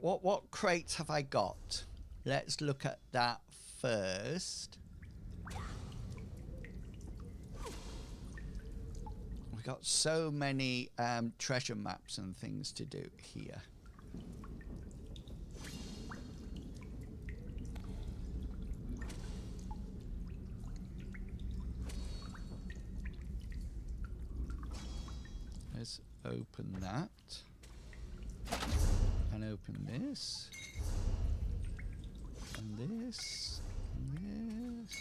what crates have I got? Let's look at that first. We've got so many treasure maps and things to do here. Let's open that. And open this. And this. And this.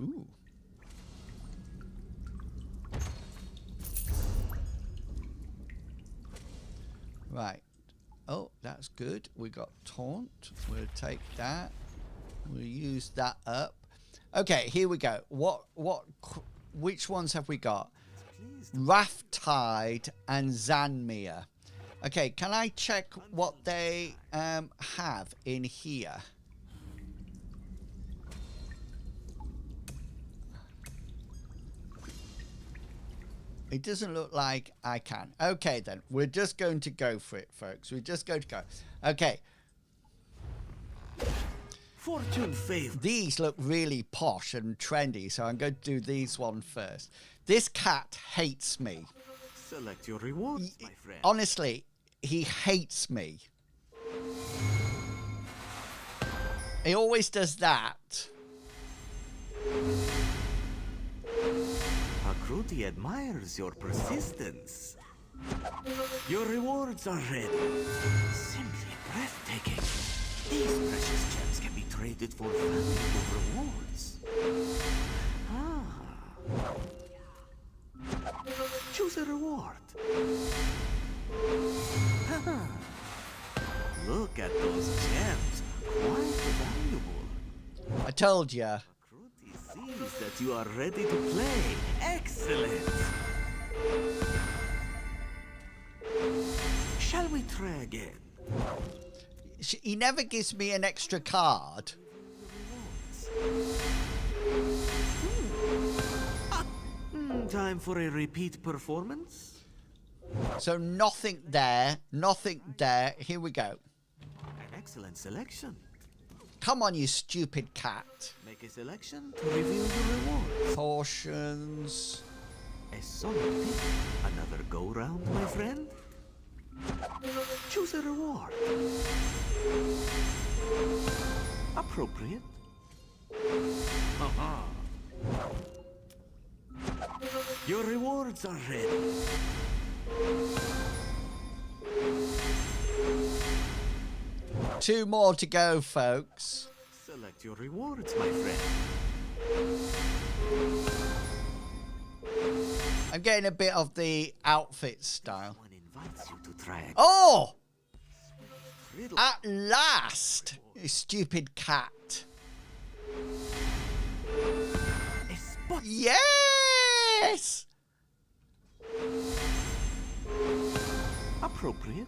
Ooh. Right. Oh, that's good. We got taunt. We'll take that. We'll use that up. Okay, here we go. Which ones have we got? Raftide and Zanmir. Okay, can I check what they have in here? It doesn't look like I can. Okay, then. We're just going to go for it, folks. We're just going to go. Okay. Fortune favor. These look really posh and trendy, so I'm going to do these one first. This cat hates me. Select your rewards, my friend. Honestly, he hates me. He always does that. Akruti admires your persistence. Your rewards are ready. Simply breathtaking. These precious gems can be traded for valuable rewards. Choose a reward. Look at those gems. Quite valuable. I told you. Akruti sees that you are ready to play. Excellent. Shall we try again? He never gives me an extra card. Time for a repeat performance? So nothing there. Nothing there. Here we go. An excellent selection. Come on, you stupid cat. Make a selection to reveal the reward. Portions. A solid pick. Another go-round, my friend? Choose a reward. Appropriate. Your rewards are ready. Two more to go, folks. Select your rewards, my friend. I'm getting a bit of the outfit style. One invites you to try a Oh! riddle. At last! You stupid cat. A spot. Yes! Appropriate.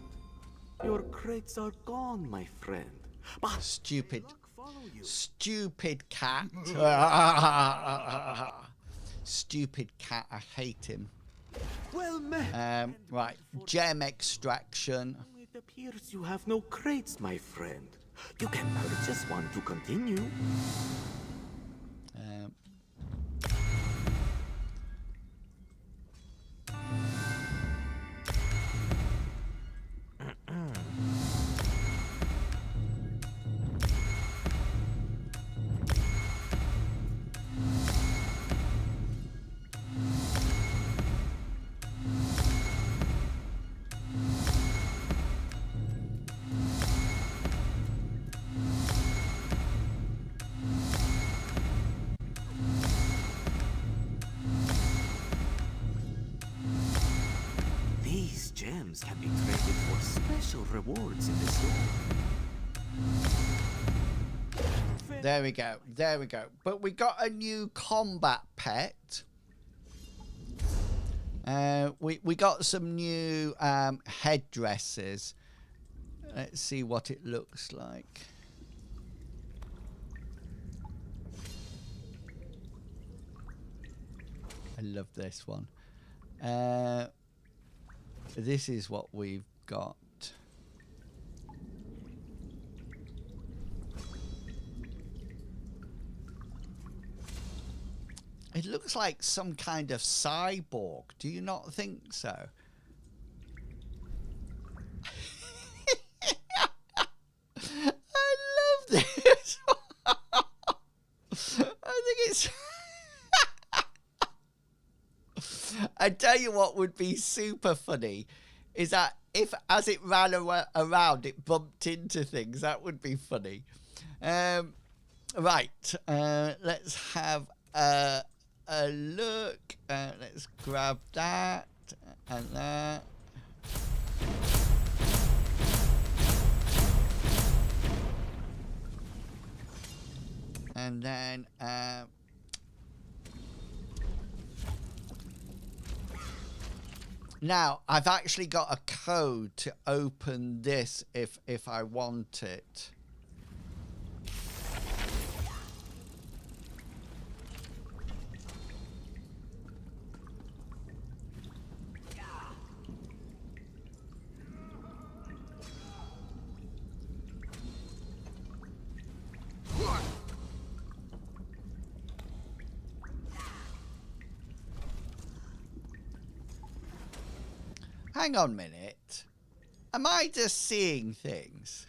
Your crates are gone, my friend. But Stupid. luck follow you. Stupid cat. Stupid cat. I hate him. Well met. Right. Gem extraction. It appears you have no crates, my friend. You can purchase one to continue. These gems can be traded for special rewards in the store. There we go. There we go. But we got a new combat pet. We got some new headdresses. Let's see what it looks like. I love this one. This is what we've got. It looks like some kind of cyborg. Do you not think so? I love this. I think it's... I tell you what would be super funny is that if, as it ran around, it bumped into things. That would be funny. Right. Let's have a look. Let's grab that and that. And then now I've actually got a code to open this if I want it. Hang on a minute. Am I just seeing things?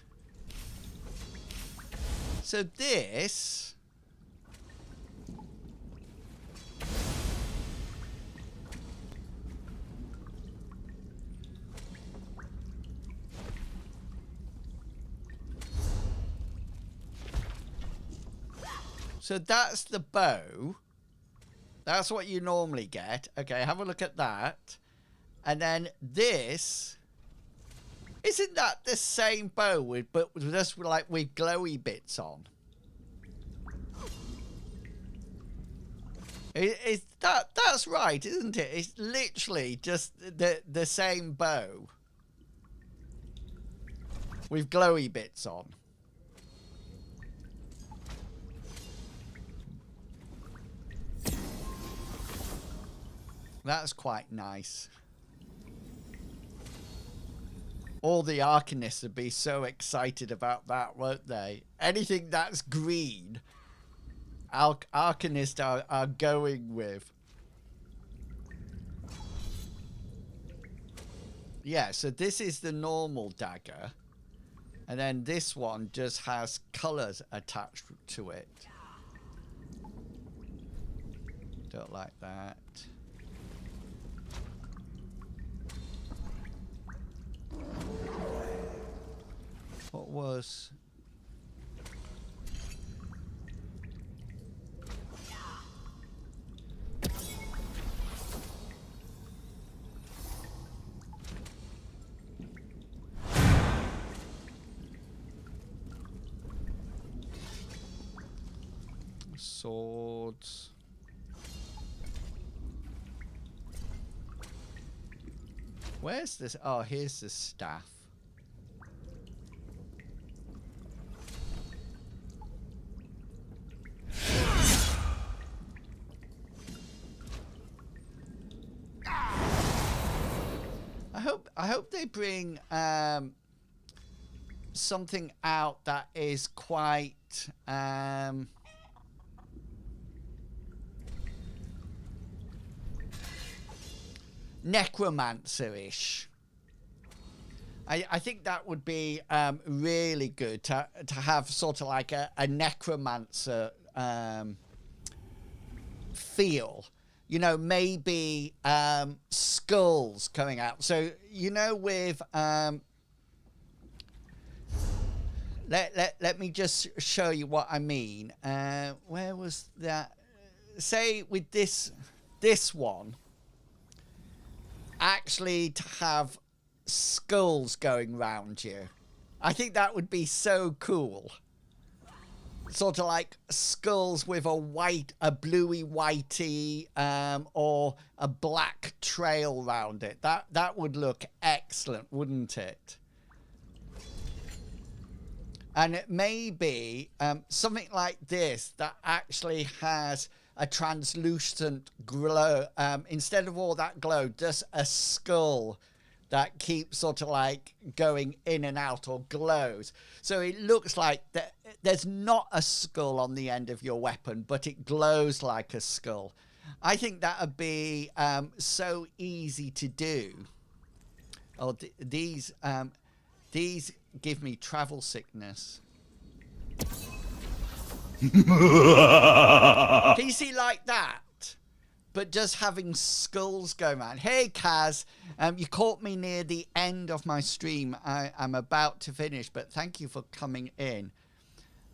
So this... So that's the bow. That's what you normally get. Okay, have a look at that. And then this... Isn't that the same bow with, but just like with glowy bits on? That's right, isn't it? It's literally just the same bow with glowy bits on. That's quite nice. All the Arcanists would be so excited about that, won't they? Anything that's green, Arcanists are going with. Yeah, so this is the normal dagger. And then this one just has colours attached to it. Don't like that. What was... Swords. Where's this? Oh, here's the staff. I hope they bring something out that is quite necromancer-ish. I think that would be really good to have sort of like a necromancer feel. You know, maybe skulls coming out. So, you know, with... Let me just show you what I mean. Where was that? Say with this one, actually to have skulls going round you. I think that would be so cool. Sort of like skulls with a bluey whitey or a black trail round it. That would look excellent, wouldn't it? And it may be something like this that actually has a translucent glow. Instead of all that glow, just a skull that keeps sort of like going in and out or glows. So it looks like there's not a skull on the end of your weapon, but it glows like a skull. I think that would be so easy to do. Oh, these give me travel sickness. Can you see like that? But just having skulls going around. Hey, Kaz, you caught me near the end of my stream. I'm about to finish, but thank you for coming in.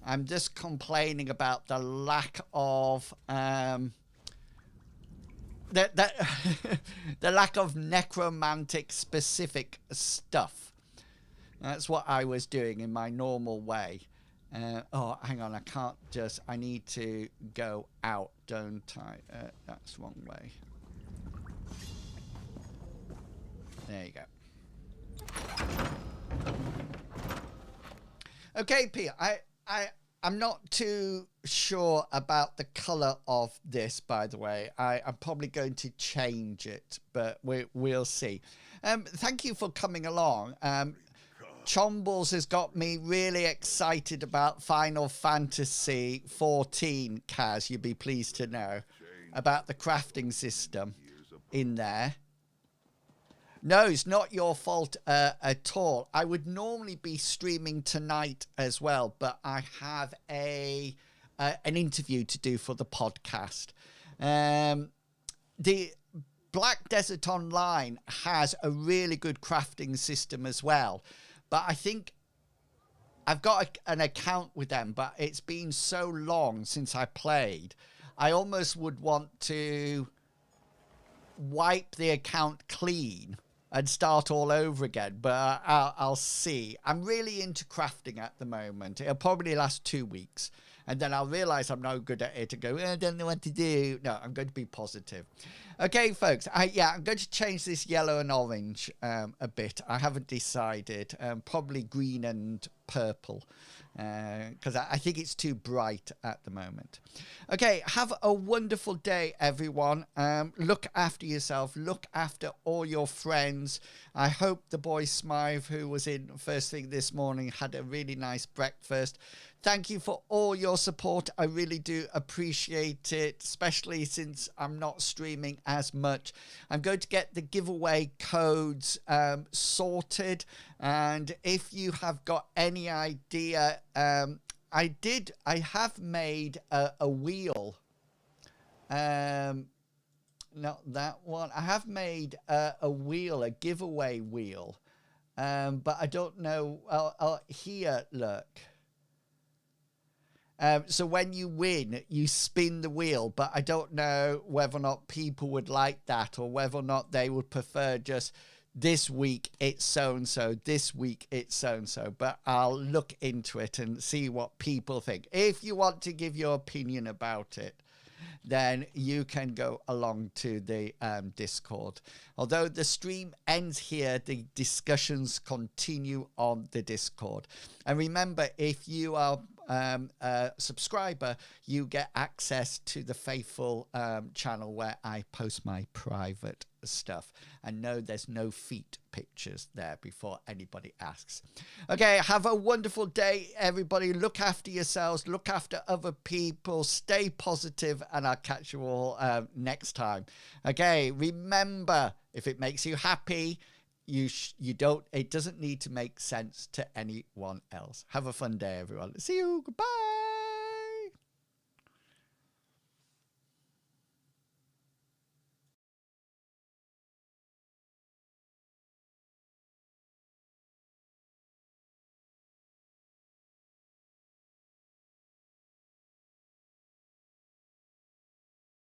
I'm just complaining about the lack of the lack of necromantic specific stuff. That's what I was doing in my normal way. Oh, hang on, I need to go out, don't I? That's the wrong way. There you go. Okay, Peter, I'm not too sure about the colour of this, by the way. I'm probably going to change it, but we'll see. Thank you for coming along. Chombles has got me really excited about Final Fantasy 14, Kaz, you'd be pleased to know, about the crafting system in there. No, it's not your fault at all. I would normally be streaming tonight as well, but I have an interview to do for the podcast. The Black Desert Online has a really good crafting system as well, but I think I've got an account with them, but it's been so long since I played. I almost would want to wipe the account clean and start all over again, but I'll see. I'm really into crafting at the moment. It'll probably last 2 weeks, and then I'll realize I'm no good at it and go, I don't know what to do. No, I'm going to be positive. Okay, folks. I'm going to change this yellow and orange a bit. I haven't decided. Probably green and purple, because I think it's too bright at the moment. Okay, have a wonderful day, everyone. Look after yourself. Look after all your friends. I hope the boy Smythe, who was in first thing this morning, had a really nice breakfast. Thank you for all your support. I really do appreciate it, especially since I'm not streaming as much. I'm going to get the giveaway codes sorted. And if you have got any idea, I have made a wheel. Not that one. I have made a wheel, a giveaway wheel. But I don't know. Here, look. So when you win, you spin the wheel, but I don't know whether or not people would like that, or whether or not they would prefer just this week it's so-and-so, this week it's so-and-so, but I'll look into it and see what people think. If you want to give your opinion about it, then you can go along to the Discord. Although the stream ends here, the discussions continue on the Discord. And remember, if you are a subscriber, you get access to the Faithful channel where I post my private stuff. And no, there's no feet pictures there before anybody asks. Okay, have a wonderful day, everybody. Look after yourselves, look after other people, stay positive, and I'll catch you all next time. Okay, remember, if it makes you happy, it doesn't need to make sense to anyone else. Have a fun day, everyone. See you. Goodbye.